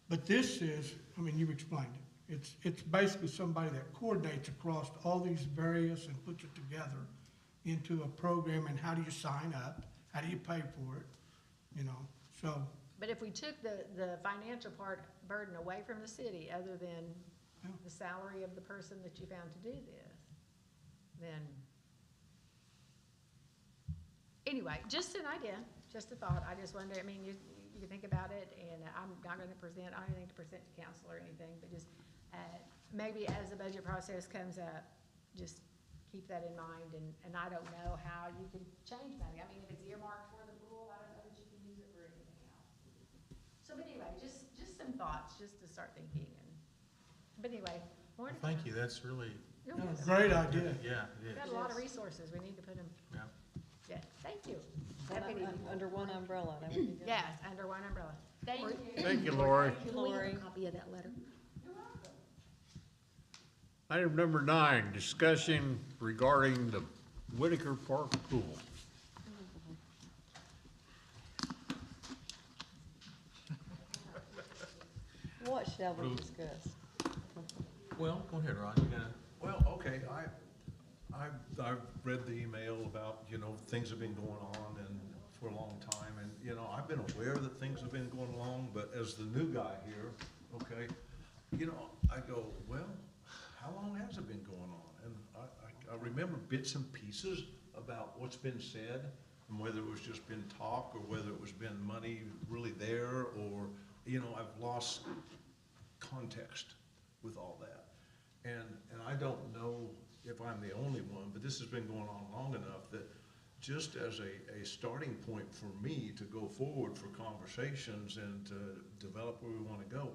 But this is, I mean, you've explained it. It's basically somebody that coordinates across all these various and puts it together into a program, and how do you sign up? How do you pay for it? You know, so, But if we took the financial burden away from the city, other than Yeah. the salary of the person that you found to do this, then, anyway, just an idea, just a thought. I just wonder, I mean, you can think about it, and I'm not gonna present, I don't have anything to present to council or anything, but just, maybe as the budget process comes up, just keep that in mind, and I don't know how you can change money. I mean, if it's earmarked for the pool, I don't know that you can use it for anything else. So, but anyway, just some thoughts, just to start thinking, but anyway, more to come. Thank you, that's really, You're no, welcome. great idea. yeah, it We've got is. a lot of resources, we need to put them, Yeah. yeah, thank you. Un- Deputy. Under one umbrella, that would be good. Yes, under one umbrella. Thank you. Thank you, Lori. Thank you, Can we have Lori. a copy of that letter? Item number 9, discussion regarding the Whitaker Park pool. What shall we discuss? Well, go ahead, Ron, you gonna, Well, okay, I've read the email about, things have been going on and for a long time, and, I've been aware that things have been going along, but as the new guy here, okay, I go, well, how long has it been going on? And I remember bits and pieces about what's been said, and whether it was just been talk, or whether it was been money really there, or, I've lost context with all that. And I don't know if I'm the only one, but this has been going on long enough that just as a starting point for me to go forward for conversations and to develop where we want to go,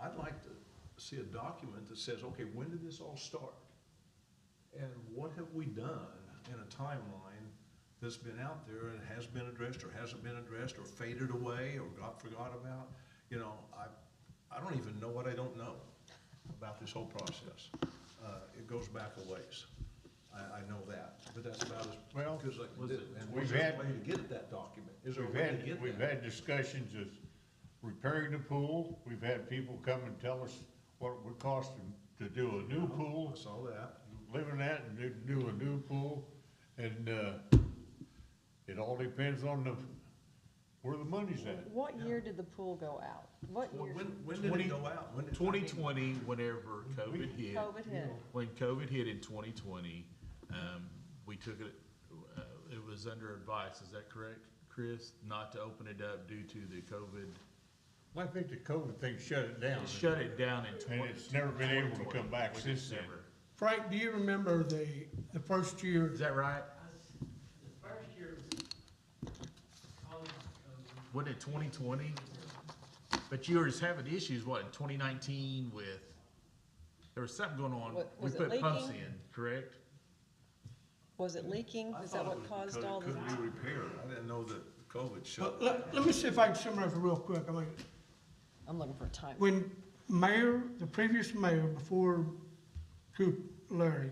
I'd like to see a document that says, okay, when did this all start? And what have we done in a timeline that's been out there and has been addressed or hasn't been addressed or faded away or got forgot about? I don't even know what I don't know about this whole process. It goes back a ways. I know that, but that's about as, Well, because like, was it- and we've was there had- a way to get at that document? Is there a We've way to get we've that? had discussions of repairing the pool. We've had people come and tell us what it would cost to do a new pool, I saw that. live in that and do a new pool. And, it all depends on where the money's at. What year did the pool go out? What Well, year? when did it go out? When did- I mean, 2020, whenever COVID hit, COVID hit. when COVID hit in 2020, we took it, it was under advice, is that correct, Chris? Not to open it up due to the COVID. I think the COVID thing shut it down. It shut it down in 2020. And it's never been able to come back with since then. December. Frank, do you remember the first year? Is that right? The first year was always COVID. Wasn't it 2020? But you were just having issues, what, in 2019 with, there was something going on. What, We was it put pumps leaking? in, correct? Was it leaking? I Is thought that it what was caused because all it the? couldn't be repaired. I didn't know that COVID Well, shut. let me see if I can summarize it real quick. I mean, I'm looking for a time. when the previous mayor, before Larry,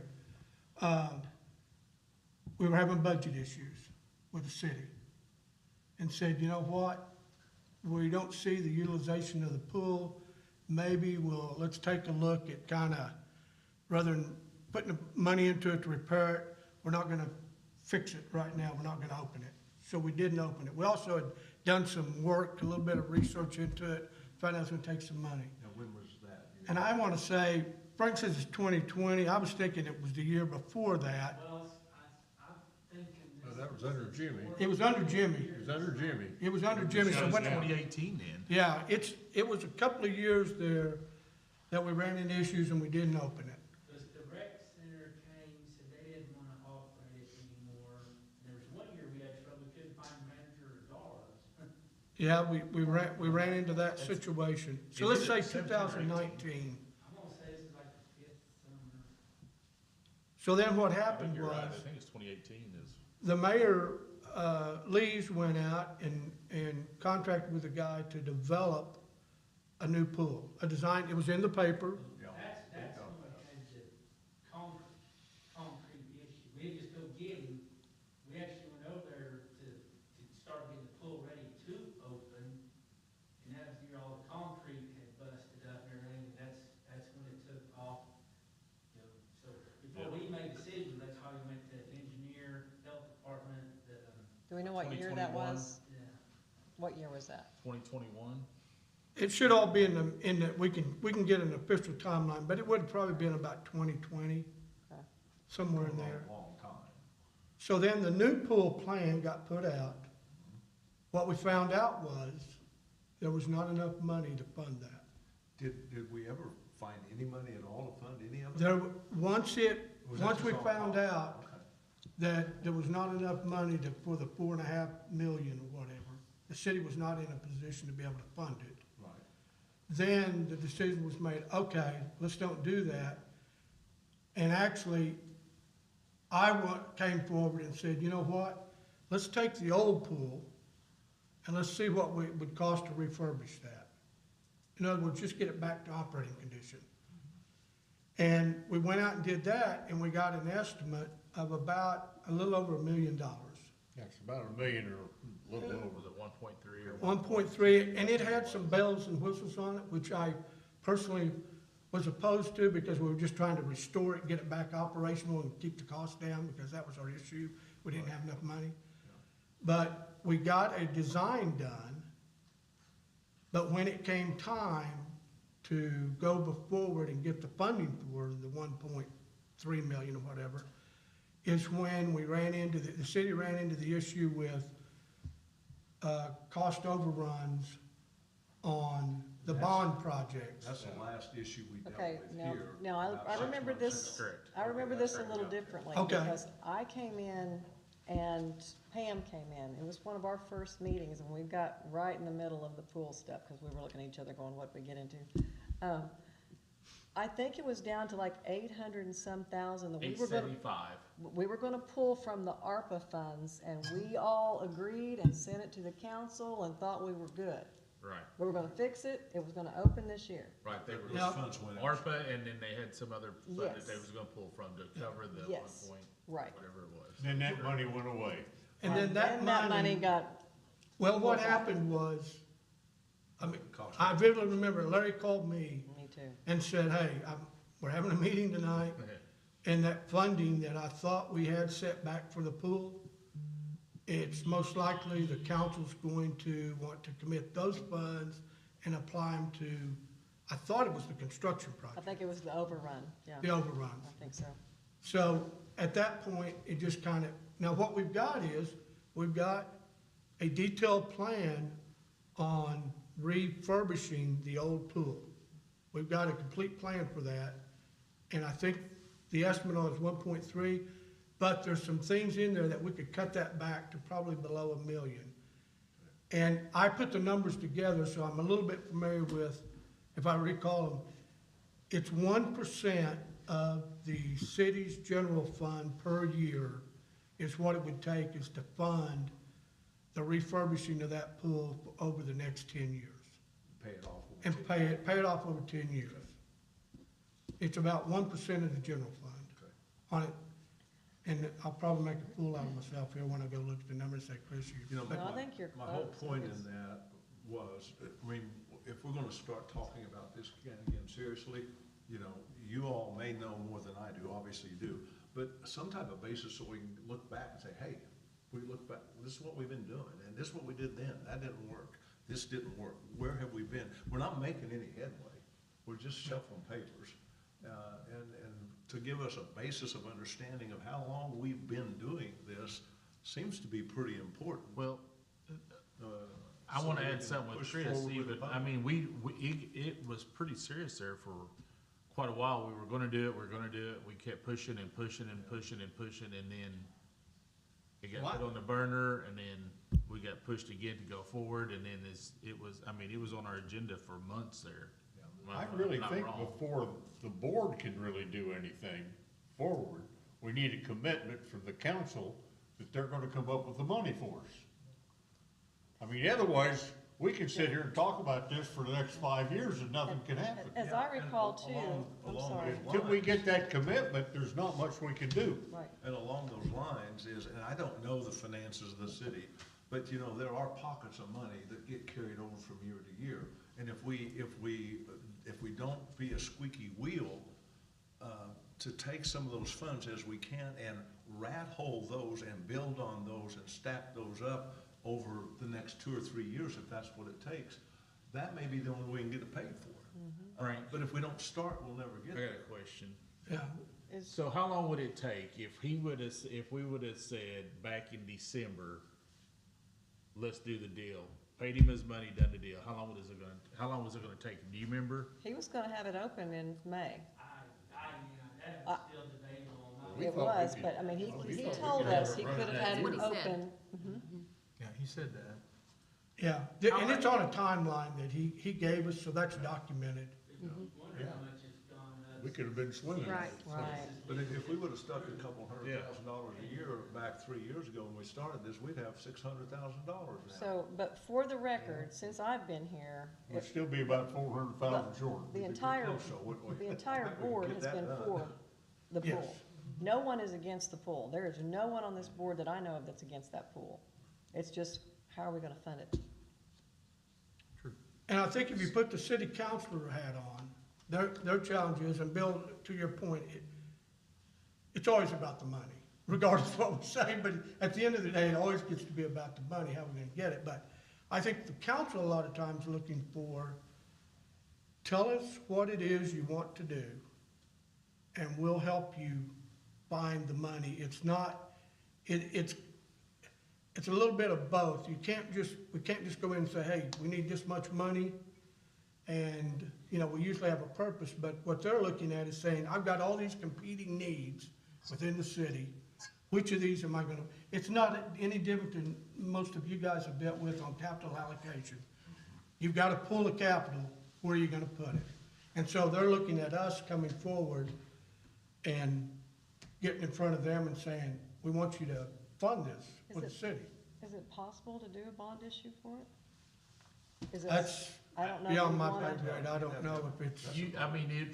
we were having budget issues with the city. And said, you know what? We don't see the utilization of the pool. Maybe let's take a look at kinda, rather than putting the money into it to repair it, we're not gonna fix it right now. We're not gonna open it. So we didn't open it. We also had done some work, a little bit of research into it, found out it's gonna take some money. Now, when was that? And I wanna say, Frank says it's 2020, I was thinking it was the year before that. Well, I'm thinking Well, this. that was under Jimmy. It was under Jimmy. It was under Jimmy. It was under Jimmy, so It was what, 2018 then. yeah, it was a couple of years there that we ran into issues and we didn't open it. The rec center came, said they didn't wanna operate it anymore. There was one year we had trouble, we couldn't find a manager or dollars. Yeah, we ran into that situation. So let's Is say it 17 or 2019. I'm gonna say this is like the fifth summer. So then what I think happened you're right. was, I think it's 2018 is. the mayor, Lees went out and contracted with a guy to develop a new pool, a design, it was in the paper. That's when we had the concrete issue. what year that 2021. was? Yeah. What year was that? 2021? It should all be in the, we can get an official timeline, but it would probably been about 2020, Okay. somewhere in A long, there. long time. So then the new pool plan got put out. What we found out was there was not enough money to fund that. Did we ever find any money at all to fund any of it? There, once Was that once we just all found cost? out Okay. that there was not enough money for the 4.5 million or whatever, the city was not in a position to be able to fund it. Right. Then the decision was made, okay, let's don't do that. And actually, came forward and said, you know what? Let's take the old pool and let's see what it would cost to refurbish that. In other words, just get it back to operating condition. And we went out and did that, and we got an estimate of about a little over $1 million. That's about $1 million or a little over. Was it 1.3 or? 1.3, and it had some bells and whistles on it, which I personally was opposed to because we were just trying to restore it, get it back operational and keep the cost down because that was our issue. We didn't have enough money. But we got a design done, but when it came time to go forward and get the funding for the 1.3 million or whatever, is when we ran into, the city ran into the issue with cost overruns on the bond projects. That's the last issue we dealt Okay, with now, here. now about I 6 remember months this, ago. Correct. I remember Okay, this a that's little right. differently. Okay. Because I came in and Pam came in. It was one of our first meetings and we got right in the middle of the pool stuff because we were looking at each other going, what we get into? I think it was down to like 800 and some thousand that we were gonna, 875. we were gonna pull from the ARPA funds and we all agreed and sent it to the council and thought we were good. Right, We were gonna fix it. It was gonna open this year. right. They were Those Now- funds went out. ARPA, and then they had some other fund that they Yes. was gonna pull from to cover the 1 Yes. point, Right. whatever it was. Then that money went away. And then that money money, got, well, what happened was, I mean, Cost. I vividly remember Larry called me me too. and said, hey, we're having a meeting tonight, and that funding that I thought we had set back for the pool, it's most likely the council's going to want to commit those funds and apply them to, I thought it was the construction I project, think it was the overrun, yeah, the overrun. I think so. So at that point, it just kind of, now what we've got is, we've got a detailed plan on refurbishing the old pool. We've got a complete plan for that, and I think the estimate on it is 1.3, but there's some things in there that we could cut that back to probably below $1 million. And I put the numbers together, so I'm a little bit familiar with, if I recall them, it's 1% of the city's general fund per year is what it would take is to fund the refurbishing of that pool over the next 10 years. Pay it off. And pay it off over 10 years. It's about 1% of the general fund Okay. on it. And I'll probably make a fool out of myself here when I go look at the numbers and say, Chris, You know, you. No, I think you're my whole close. point It's- in that was, I mean, if we're gonna start talking about this again seriously, you know, you all may know more than I do, obviously you do, but some type of basis so we can look back and say, hey, we look back, this is what we've been doing, and this is what we did then, that didn't work, this didn't work, where have we been? We're not making any headway, we're just shuffling papers. And to give us a basis of understanding of how long we've been doing this seems to be pretty important. Well, I So wanna we add can something with push Chris, forward with even, the I mean, it was pretty serious there for quite a while. We were gonna do it, we kept pushing and pushing and pushing and pushing, and then it got put on the burner, and then we got pushed again to go forward, and then it was on our agenda for months there. I really Not think wrong. before the board can really do anything forward, we need a commitment from the council that they're gonna come up with the money for us. I mean, otherwise, we can sit here and talk about this for the next 5 years and nothing can happen. As Yeah, I and recall too, I'm along sorry, those Until we get that commitment, there's not much we can do. right. And along those lines is, and I don't know the finances of the city, but you know, there are pockets of money that get carried over from year to year. And if we don't be a squeaky wheel, to take some of those funds as we can and rat hole those and build on those and stack those up over the next 2 or 3 years, if that's what it takes. That may be the only way we can get it paid for. Right. But if we don't start, we'll never I get got there. a question. Yeah, Is, So how long would it take if he would've, if we would've said back in December, let's do the deal, paid him his money, done the deal, how long was it gonna take? Do you remember? he was gonna have it open in May. That was still debatable. We It thought we was, could- but I mean, he we thought we told could have us it he running could have that had year. it That's what he said. open. Yeah, he said that. yeah. And it's on a timeline that he gave us, so that's documented. Wonder how much it's gone up. We could have been swimming. Right. Right. But if we would've stuck a couple $100,000 a year back 3 years ago when we started this, we'd have $600,000 now. So, but for the record, since I've been here, We'd still be about 400,000 short. the entire, close, so wouldn't we? the entire We could board get has that been done. for the Yes. pool. No one is against the pool. There is no one on this board that I know of that's against that pool. It's just, how are we gonna fund it? And I think if you put the city councilor hat on, their challenge is, and Bill, to your point, it's always about the money, regardless of what we say, but at the end of the day, it always gets to be about the money, how we're gonna get it. But I think the council a lot of times looking for, tell us what it is you want to do, and we'll help you find the money. It's not, it's a little bit of both. We can't just go in and say, hey, we need this much money. And, you know, we usually have a purpose, but what they're looking at is saying, I've got all these competing needs within the city. Which of these am I gonna, it's not any different than most of you guys have dealt with on capital allocation. You've got a pool of capital, where are you gonna put it? And so they're looking at us coming forward and getting in front of them and saying, we want you to fund this with the city. Is it possible to do a bond issue for it? Is it, That's I don't know. if beyond we my wanna- pay grade. I don't know if it's, I mean,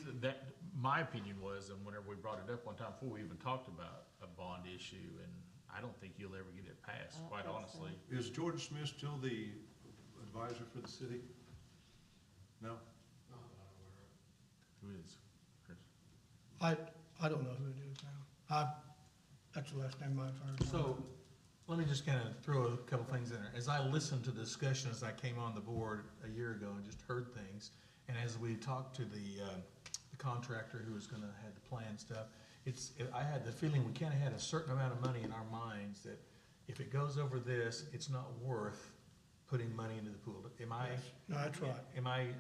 my opinion was, and whenever we brought it up one time before, we even talked about a bond issue, and I don't think you'll ever get it passed, I don't quite think so. honestly. Is Jordan Smith still the advisor for the city? No? Who is? Chris? I don't know who it is now. That's the last name I've heard. So, let me just kind of throw a couple things in there. As I listened to the discussion as I came on the board a year ago and just heard things, and as we talked to the contractor who was gonna have the plan stuff, I had the feeling we kinda had a certain amount of money in our minds that if it goes over this, it's not worth putting money into the pool. Am I? No, that's right.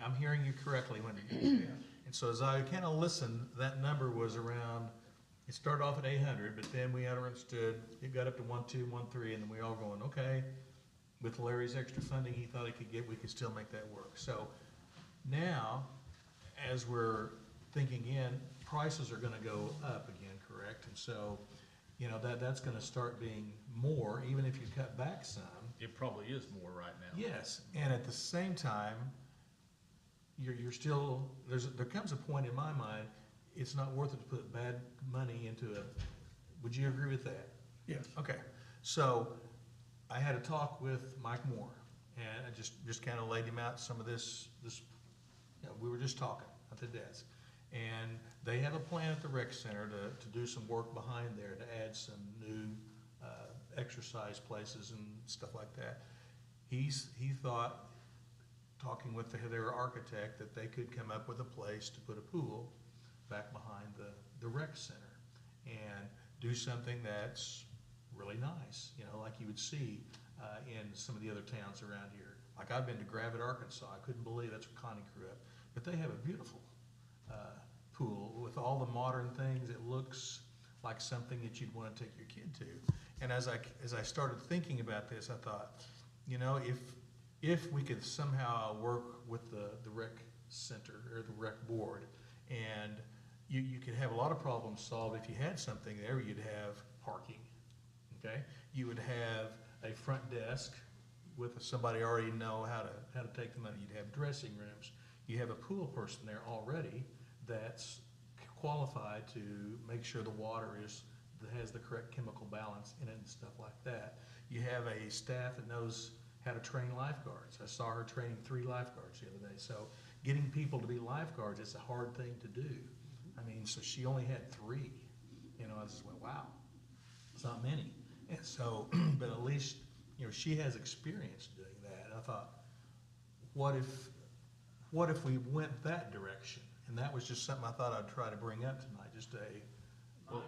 I'm hearing you correctly, Wendy? And so as I kind of listened, that number was around, it started off at 800, but then we understood, it got up to 1.2, and then we all going, okay, with Larry's extra funding he thought we could still make that work. So now, as we're thinking in, prices are gonna go up again, correct? And so, you know, that's gonna start being more, even if you cut back some. It probably is more right now. Yes, and at the same time, you're still, there comes a point in my mind, it's not worth it to put bad money into would you agree with that? Yes. Okay, so I had a talk with Mike Moore, and I just kind of laid him out some of this, you know, we were just talking at the desk. And they have a plan at the rec center to do some work behind there, to add some new exercise places and stuff like that. He thought, talking with their architect, that they could come up with a place to put a pool back behind the rec center and do something that's really nice, you know, like you would see in some of the other towns around here. Like I've been to Gravette, Arkansas. I couldn't believe that's where Connie grew up. But they have a beautiful pool with all the modern things. It looks like something that you'd want to take your kid to. And as I started thinking about this, I thought, you know, if we could somehow work with the rec center or the rec board, and you could have a lot of problems solved if you had something there. You'd have parking, okay? You would have a front desk with somebody already know how to take the money. You'd have dressing rooms. You have a pool person there already that's qualified to make sure the water has the correct chemical balance in it and stuff like that. You have a staff that knows how to train lifeguards. I saw her training 3 lifeguards the other day. So getting people to be lifeguards is a hard thing to do. I mean, so she only had 3, you know, I just went, wow, it's not many. And so, but at least, you know, she has experience doing that, and I thought, what if we went that direction? And that was just something I thought I'd try to bring up tonight, just Mike,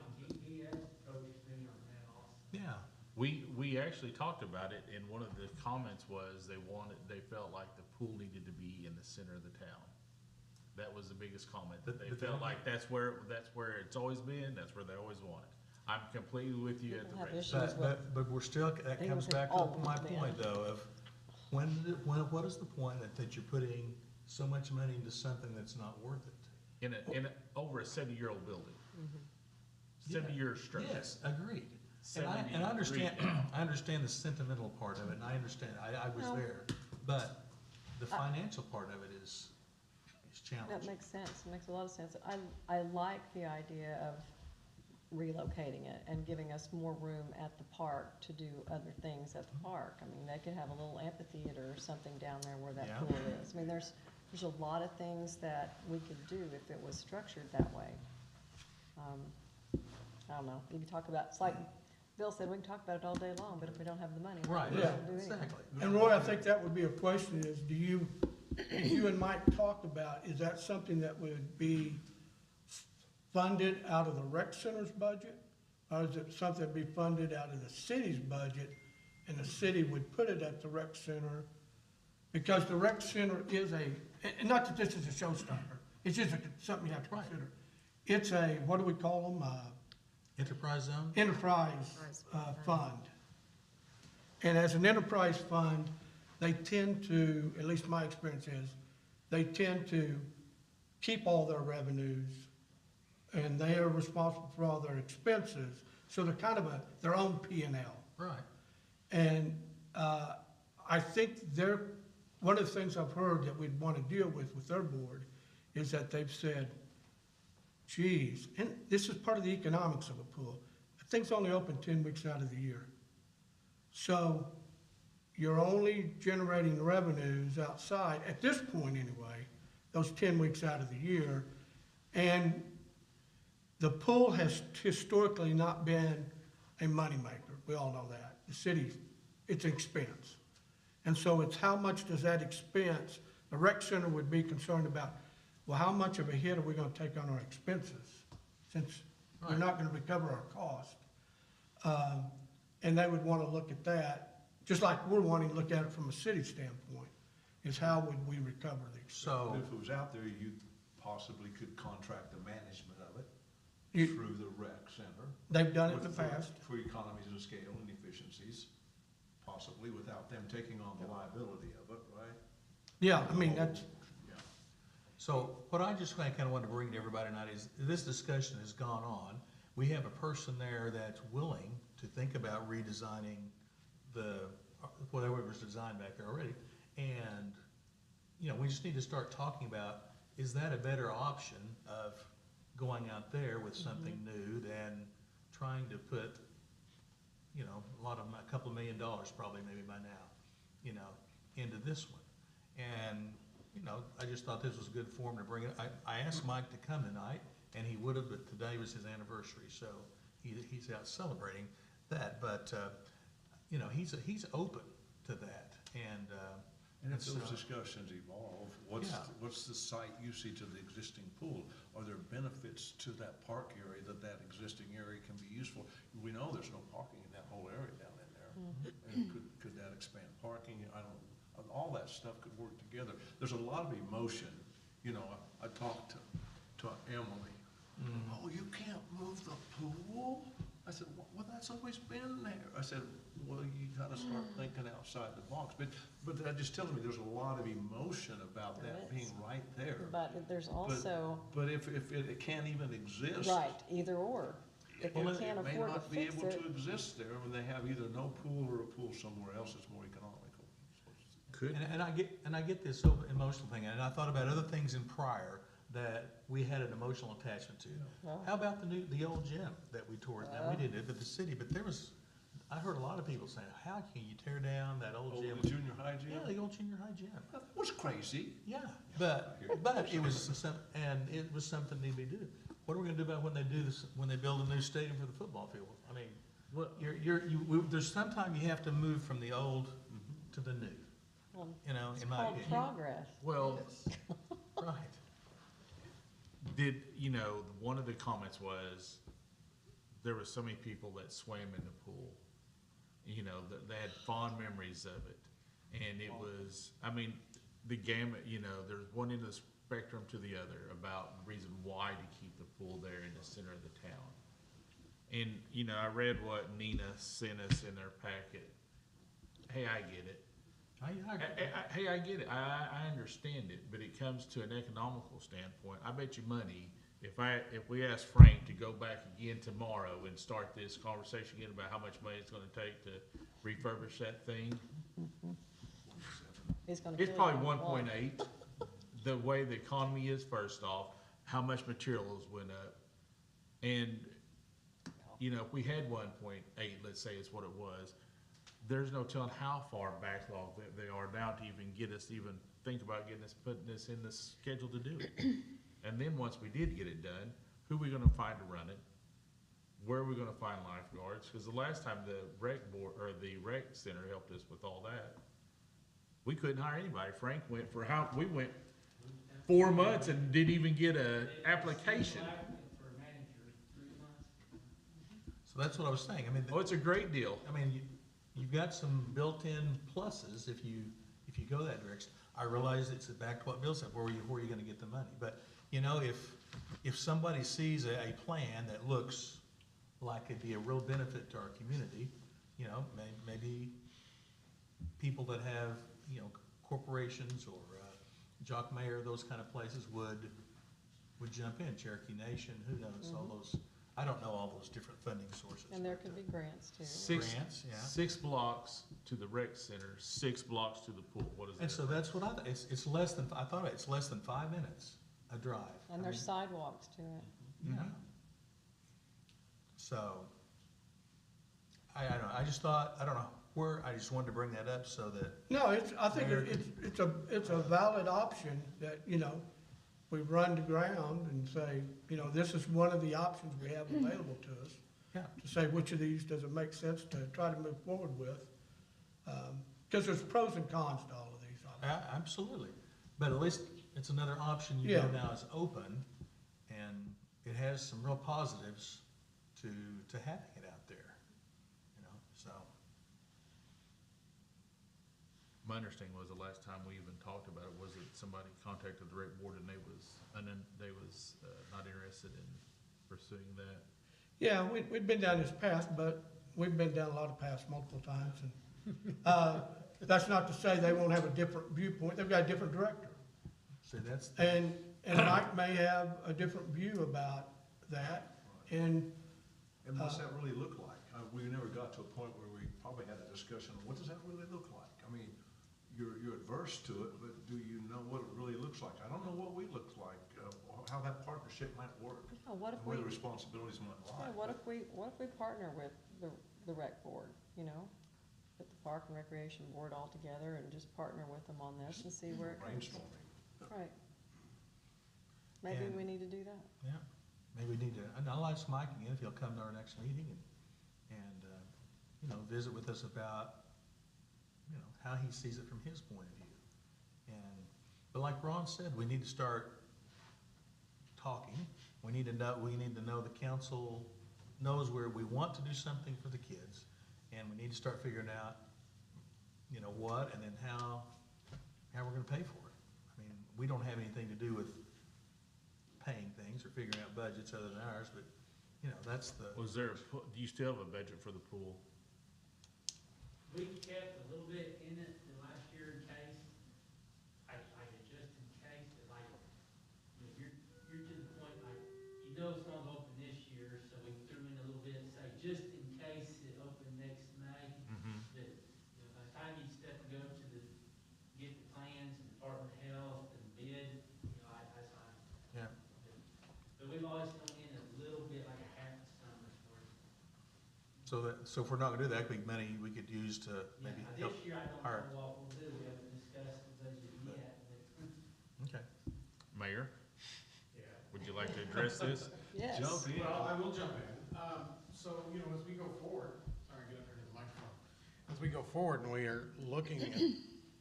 he has approached me on that also. yeah. We actually talked about it, and one of the comments was they felt like the pool needed to be in the center of the town. That was the biggest comment, that they But felt then- like that's where it's always been, that's where they always wanted. I'm completely with you at the People have rate. issues with, But we're still, that They comes look at back to all my of them. point though, of what is the point that you're putting so much money into something that's not worth it? In over a 70-year-old building. Yeah. 70-year structure. Yes, agreed. And I 70 understand, agreed. I understand the sentimental part of it, and I understand, I was Well, there. But the financial part of it is that challenging. makes sense, it makes a lot of sense. I like the idea of relocating it and giving us more room at the park to do other things at the park. I mean, they could have a little amphitheater or something down there where that Yeah. pool is. I mean, there's a lot of things that we could do if it was structured that way. I don't know, you can talk about, it's like Bill said, we can talk about it all day long, but if we don't have the money, we Right, don't Yeah. do anything. exactly. And Roy, I think that would be a question is, you and Mike talked about, is that something that would be funded out of the rec center's budget? Or is it something that'd be funded out of the city's budget, and the city would put it at the rec center? Because the rec center is and not that this is a showstopper, it's just something you have to Right. consider. It's a, what do we call them, Enterprise zone? enterprise fund. And as an enterprise fund, they tend to, at least my experience is, they tend to keep all their revenues, and they are responsible for all their expenses, so they're kind of their own P&L. Right. And I think one of the things I've heard that we'd want to deal with their board is that they've said, geez, and this is part of the economics of a pool. Things only open 10 weeks out of the year. So you're only generating revenues outside, at this point anyway, those 10 weeks out of the year. And the pool has historically not been a moneymaker. We all know that. The city, it's an expense. And so it's how much does that expense, the rec center would be concerned about, well, how much of a hit are we gonna take on our expenses? Since we're Right. not gonna recover our cost. And they would wanna look at that, just like we're wanting to look at it from a city standpoint, is how would we recover the expense? So, If it was out there, you possibly could contract the management of it You- through the rec center. They've done it in the with- past. For economies of scale and efficiencies, possibly without them taking on the liability of it, right? Yeah, I mean, that's, Yeah. so what I just kind of wanted to bring to everybody tonight is, this discussion has gone on. We have a person there that's willing to think about redesigning whatever was designed back there already. And, you know, we just need to start talking about, is that a better option of going out there with something new than trying to put, you know, a couple of $1 million probably maybe by now, you know, into this one. And, you know, I just thought this was a good forum to bring it. I asked Mike to come tonight, and he would have, but today was his anniversary, so he's out celebrating that. But, you know, he's open to that, and, And if it's, those discussions evolve, Yeah. what's the site usage of the existing pool? Are there benefits to that park area that existing area can be useful? We know there's no parking in that whole area down in there. And could that expand parking? All that stuff could work together. There's a lot of emotion, you know, I talked to Emily. Oh, you can't move the pool? I said, well, that's always been there. I said, well, you gotta start thinking outside the box. But that just tells me there's a lot of emotion about There that is. being right there. But there's also, But if it can't even exist. right, either or. If we Well, can't it may afford to not be fix able it, to exist there when they have either no pool or a pool somewhere else that's more economical. Could, and I get this whole emotional thing, and I thought about other things in Pryor that we had an emotional attachment to. Oh. How about the old gym that we tore? Now, we didn't do it, but the city, but I heard a lot of people saying, how can you tear down that old Oh, gym? the junior high gym? Yeah, the old junior high gym. That was crazy. Yeah, but it was something needed to be done. what are we gonna do about when they do this, when they build a new stadium for the football field? I mean, Well, there's sometime you have to move from the old to the new, Well, you know, it's in my called opinion. progress. well, Yes. Right. one of the comments was, there were so many people that swam in the pool. That they had fond memories of it. And it was, the gamut, there's one end of the spectrum to the other about the reason why to keep the pool there in the center of the town. And, I read what Nina sent us in their packet. Hey, I get it. Hey, I get it. I understand it, but it comes to an economical standpoint. I bet you money, if we ask Frank to go back again tomorrow and start this conversation again about how much money it's gonna take to refurbish that thing, It's gonna it's kill probably you. 1.8. The way the economy is, first off, how much materials went up. And, if we had 1.8, let's say is what it was, there's no telling how far backlog they are now to even get us to even think about putting this in the schedule to do it. And then once we did get it done, who are we gonna find to run it? Where are we gonna find lifeguards? Cause the last time the rec board, or the rec center helped us with all that, we couldn't hire anybody. Frank we went 4 months and didn't even get a application. For a manager, 3 months. So that's what I was saying. I mean, Oh, it's a great deal. you've got some built-in pluses if you go that direction. I realize it's back to what Bill said, where are you gonna get the money? But, if somebody sees a plan that looks like it'd be a real benefit to our community, maybe people that have, corporations or, Jock Mayer, those kind of places would jump in, Cherokee Nation, who knows, all those, I don't know all those different funding sources. And there but, could be grants too. Grants, yeah. 6 blocks to the rec center, 6 blocks to the pool. What is that? And so that's what it's less than, I thought it's less than 5 minutes, a drive. And there's sidewalks to it. Yeah. So, I don't know, I just thought, I don't know where, I just wanted to bring that up so that, No, I think it's a valid option that, we run to ground and say, this is one of the options we have available to us. yeah, To say which of these does it make sense to try to move forward with. Because there's pros and cons to all of these. obviously. absolutely. But at least it's another option you know Yeah. now is open, and it has some real positives to having it out there, so. My understanding was the last time we even talked about it was that somebody contacted the rec board and they was not interested in pursuing that. Yeah, we'd been down this path, but we've been down a lot of paths multiple times. And that's not to say they won't have a different viewpoint. They've got a different director. So that's, And Mike may have a different view about that. And what's that really look like? We never got to a point where we probably had a discussion, what does that really look like? You're adverse to it, but do you know what it really looks like? I don't know what we look like, how that partnership might work, Oh, what if and where we, the responsibilities might lie. yeah, what if we partner with the rec board, Put the park and recreation board all together and just partner with them on this and see where it goes. Brainstorming. Right. Maybe And- we need to do that. yeah, maybe we need to, and I'll ask Mike again if he'll come to our next meeting and visit with us about, how he sees it from his point of view. But like Ron said, we need to start talking. We need to know the council knows where we want to do something for the kids, and we need to start figuring out, what, and then how we're gonna pay for it. We don't have anything to do with paying things or figuring out budgets other than ours, but, that's the, Do you still have a budget for the pool? We kept a little bit in it the last year in case, just in case, that you're to the point, it's gonna open this year, so we threw in a little bit, say, just in case it opened next May, that, by the time you step to go to get the plans and Department of Health and bid, that's fine. yeah. But we've always thrown in a little bit, like a half a summer's worth. So if we're not gonna do that, could be money we could use to maybe Now, help. this year, I don't hire. know what we'll do, we haven't discussed the budget yet, but. Okay. Mayor, Yeah. would you like to address this? Yes. Jump in. Well, I will jump in. So, you know, as we go forward, sorry, get up here to the microphone. As we go forward and we are looking at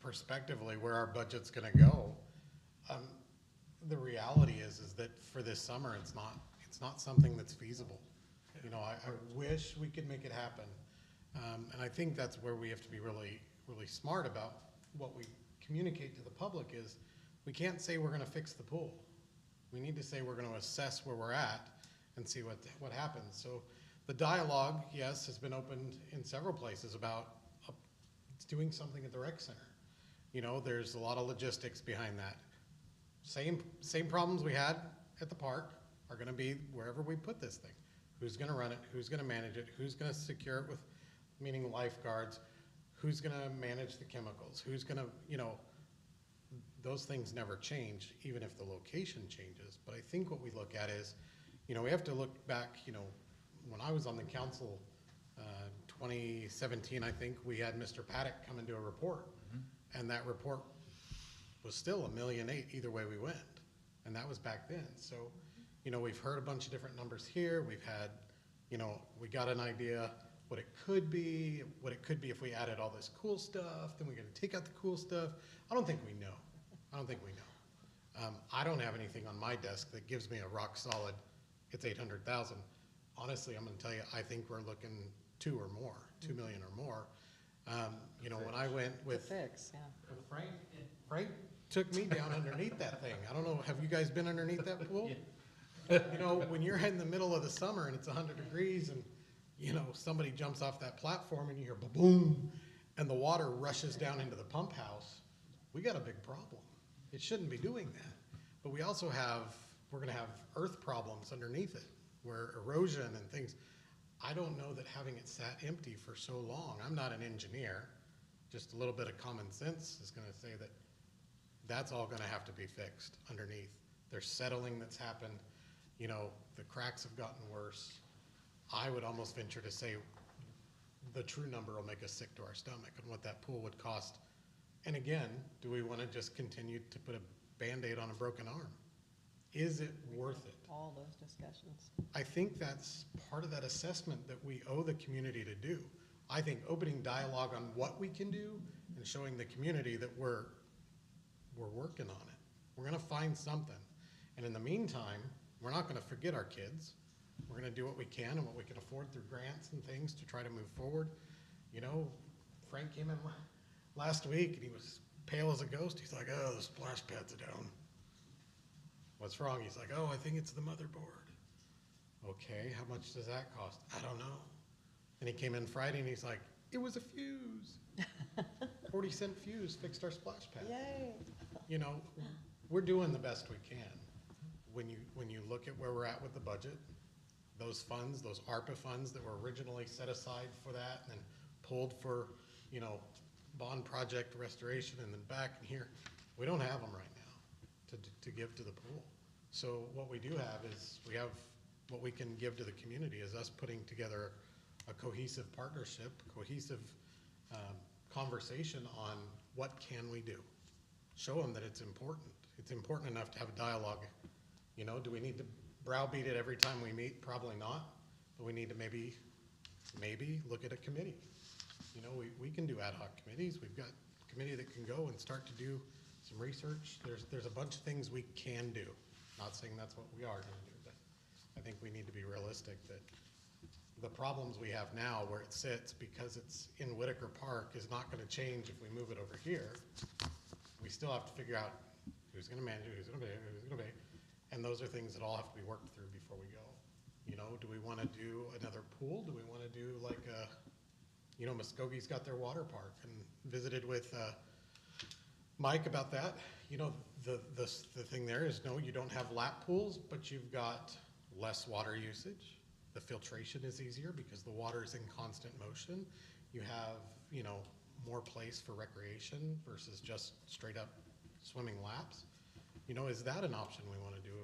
prospectively where our budget's gonna go, the reality is that for this summer, it's not something that's feasible. You know, I wish we could make it happen. And I think that's where we have to be really, really smart about what we communicate to the public is we can't say we're gonna fix the pool. We need to say we're gonna assess where we're at and see what happens. So the dialogue, yes, has been opened in several places about doing something at the rec center. You know, there's a lot of logistics behind that. Same problems we had at the park are gonna be wherever we put this thing. Who's gonna run it? Who's gonna manage it? Who's gonna secure it with, meaning lifeguards? Who's gonna manage the chemicals? Who's gonna, you know, those things never change, even if the location changes. But I think what we look at is, you know, we have to look back, you know, when I was on the council, 2017, I think, we had Mr. Paddock come and do a report. And that report was still $1.8 million either way we went. And that was back then. So, you know, we've heard a bunch of different numbers here. We've had, you know, we got an idea what it could be if we added all this cool stuff, then we're gonna take out the cool stuff. I don't think we know. I don't have anything on my desk that gives me a rock solid, it's 800,000. Honestly, I'm gonna tell you, I think we're looking 2 million or more. You know, when I went with Fix, yeah. Frank took me down underneath that thing. I don't know, have you guys been underneath that pool? You know, when you're in the middle of the summer and it's 100 degrees and, you know, somebody jumps off that platform and you hear ba-boom, and the water rushes down into the pump house, we got a big problem. It shouldn't be doing that. But we also we're gonna have earth problems underneath it, where erosion and things. I don't know that having it sat empty for so long, I'm not an engineer, just a little bit of common sense is gonna say that that's all gonna have to be fixed underneath. There's settling that's happened, you know, the cracks have gotten worse. I would almost venture to say the true number will make us sick to our stomach on what that pool would cost. And again, do we wanna just continue to put a Band-Aid on a broken arm? Is it worth it? All those discussions. I think that's part of that assessment that we owe the community to do. I think opening dialogue on what we can do and showing the community that we're working on it. We're gonna find something. And in the meantime, we're not gonna forget our kids. We're gonna do what we can and what we can afford through grants and things to try to move forward. You know, Frank came in last week and he was pale as a ghost. He's like, oh, the splash pads are down. What's wrong? He's like, oh, I think it's the motherboard. Okay, how much does that cost? I don't know. And he came in Friday and he's like, it was a fuse. 40-cent fuse fixed our splash pad. Yay. You know, we're doing the best we can. When you look at where we're at with the budget, those funds, those ARPA funds that were originally set aside for that and then pulled for, you know, bond project restoration and then back in here, we don't have them right now to give to the pool. So what we do have is we have what we can give to the community is us putting together a cohesive partnership, cohesive conversation on what can we do. Show them that it's important. It's important enough to have a dialogue. You know, do we need to browbeat it every time we meet? Probably not, but we need to maybe look at a committee. You know, we can do ad hoc committees. We've got a committee that can go and start to do some research. There's a bunch of things we can do. Not saying that's what we are gonna do, but I think we need to be realistic that the problems we have now where it sits because it's in Whitaker Park is not gonna change if we move it over here. We still have to figure out who's gonna manage it, who's gonna pay. And those are things that all have to be worked through before we go. You know, do we wanna do another pool? Do we wanna do like you know, Muskogee's got their water park and visited with Mike about that. You know, the thing there is, no, you don't have lap pools, but you've got less water usage. The filtration is easier because the water is in constant motion. You have, you know, more place for recreation versus just straight up swimming laps. You know, is that an option we want to do?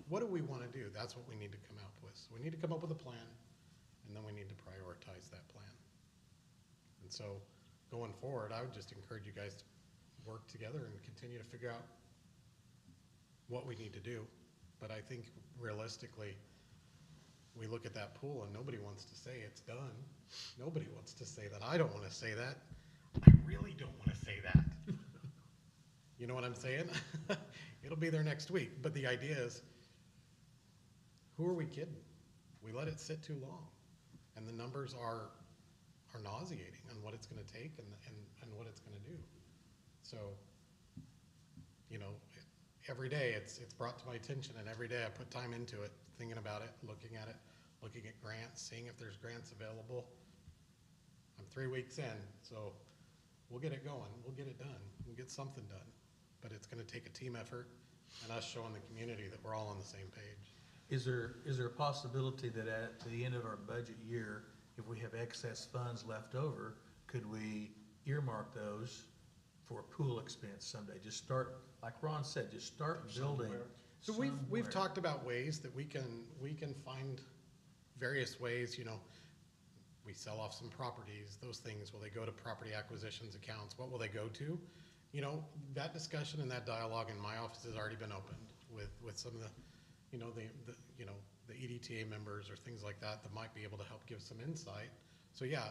What do we want to do? That's what we need to come up with. So we need to come up with a plan, and then we need to prioritize that plan. And so going forward, I would just encourage you guys to work together and continue to figure out what we need to do. But I think realistically, look at that pool and nobody wants to say it's done. Nobody wants to say that. I don't wanna say that. I really don't wanna say that. You know what I'm saying? It'll be there next week, but the idea is, who are we kidding? We let it sit too long, and the numbers are nauseating on what it's gonna take and what it's gonna do. So, you know, every day it's brought to my attention, and every day I put time into it, thinking about it, looking at grants, seeing if there's grants available. I'm 3 weeks in, so we'll get it going, we'll get it done, we'll get something done. But it's gonna take a team effort and us showing the community that we're all on the same page. Is there a possibility that at the end of our budget year, if we have excess funds left over, could we earmark those for a pool expense someday? Just start, like Ron said, just start building So we've somewhere. talked about ways that we can find various ways, you know, we sell off some properties, those things, will they go to property acquisitions accounts, what will they go to? You know, that discussion and that dialogue in my office has already been opened with some of the, you know, the EDTA members or things like that might be able to help give some insight. So yeah,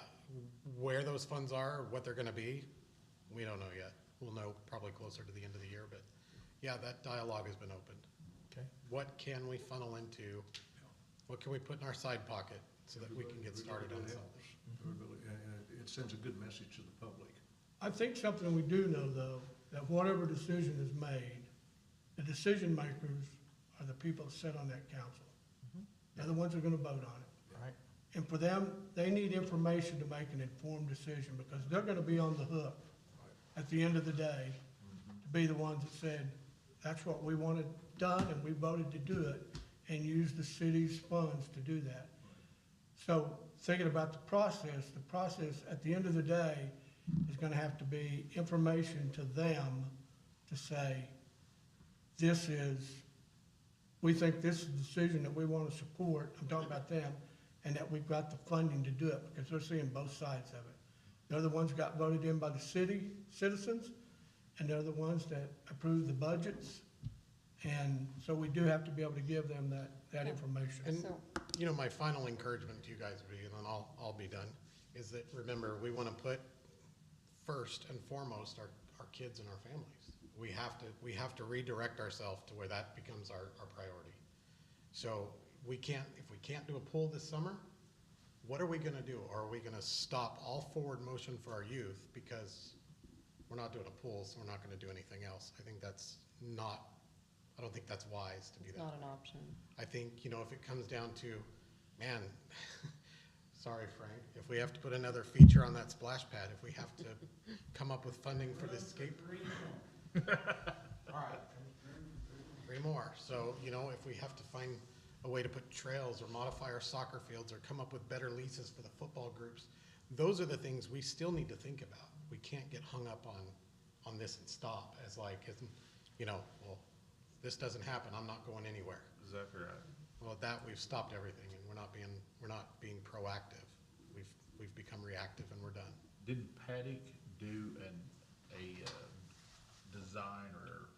where those funds are, what they're gonna be, we don't know yet. We'll know probably closer to the end of the year, but yeah, that dialogue has been opened. Okay. What can we funnel into? What can we put in our side pocket so that we can get started on something? And it sends a good message to the public. I think something we do know, though, that whatever decision is made, the decision makers are the people that sit on that council. They're the ones that are gonna vote on it. Right. And for them, they need information to make an informed decision, because they're gonna be on the hook at the end of the day to be the ones that said, that's what we wanted done, and we voted to do it, and use the city's funds to do that. So thinking about the process at the end of the day is gonna have to be information to them to say, we think this is the decision that we wanna support, I'm talking about them, and that we've got the funding to do it, because they're seeing both sides of it. They're the ones that got voted in by the citizens, and they're the ones that approve the budgets. And so we do have to be able to give them that information. And, So- you know, my final encouragement to you guys would be, and then I'll be done, is that, remember, we wanna put first and foremost our kids and our families. We have to redirect ourselves to where that becomes our priority. So if we can't do a pool this summer, what are we gonna do? Are we gonna stop all forward motion for our youth because we're not doing a pool, so we're not gonna do anything else? I don't think that's wise to be It's that. not an option. I think, you know, if it comes down to, man, sorry, Frank, if we have to put another feature on that splash pad, if we have to come up with funding for this escape. All right, 3 more. So, you know, if we have to find a way to put trails or modify our soccer fields or come up with better leases for the football groups, those are the things we still need to think about. We can't get hung up on this and stop as you know, well, this doesn't happen, I'm not going anywhere. Exactly right. Well, at that, we've stopped everything, and we're not being proactive. We've become reactive, and we're done. Didn't Paddock do a design or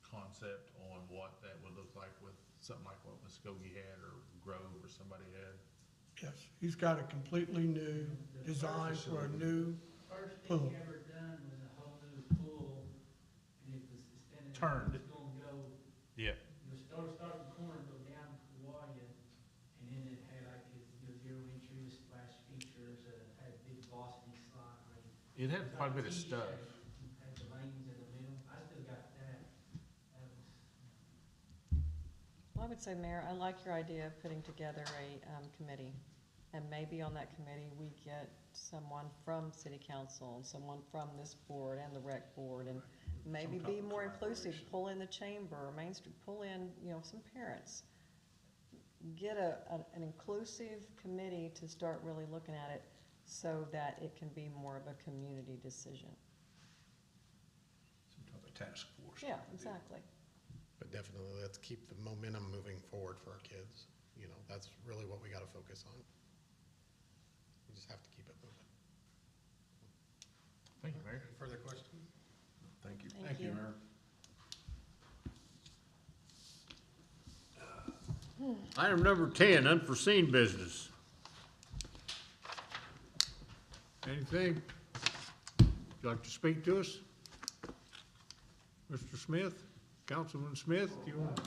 concept on what that would look like with something like what Muskogee had or Grove or somebody had? Yes, he's got a completely new design for a new First pool. thing he ever done was a whole new pool, and it was suspended. Turned. It was gonna go, Yeah. it was start from the corner, go down to the water, and then it had like his, zero entry splash features, had a big velocity slide. I mean, It had was quite a like bit of stuff. T-shape, had the lanes in the middle, I still got that. That was, Well, I would say, Mayor, I like your idea of putting together a committee. And maybe on that committee, we get someone from city council, and someone from this board and the rec board, and maybe Some be type of more inclusive, collaboration. pull in the chamber, Main Street, pull in, you know, some parents. Get an inclusive committee to start really looking at it so that it can be more of a community decision. Some type of task force. Yeah, exactly. But definitely, let's keep the momentum moving forward for our kids. You know, that's really what we gotta focus on. We just have to keep it moving. Thank you, Mayor. Any further questions? Thank you. Thank you. Mayor. Item number 10, unforeseen business. Anything? Would you like to speak to us? Mr. Smith, Councilman Smith, do you want?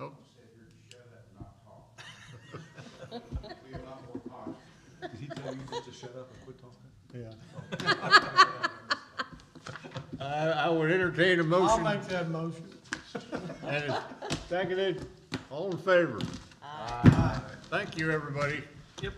Oh. Did he tell you just to shut up and quit talking? I would entertain a I'll motion. make that motion. And it's seconded. All in favor? Thank you, everybody. Yep.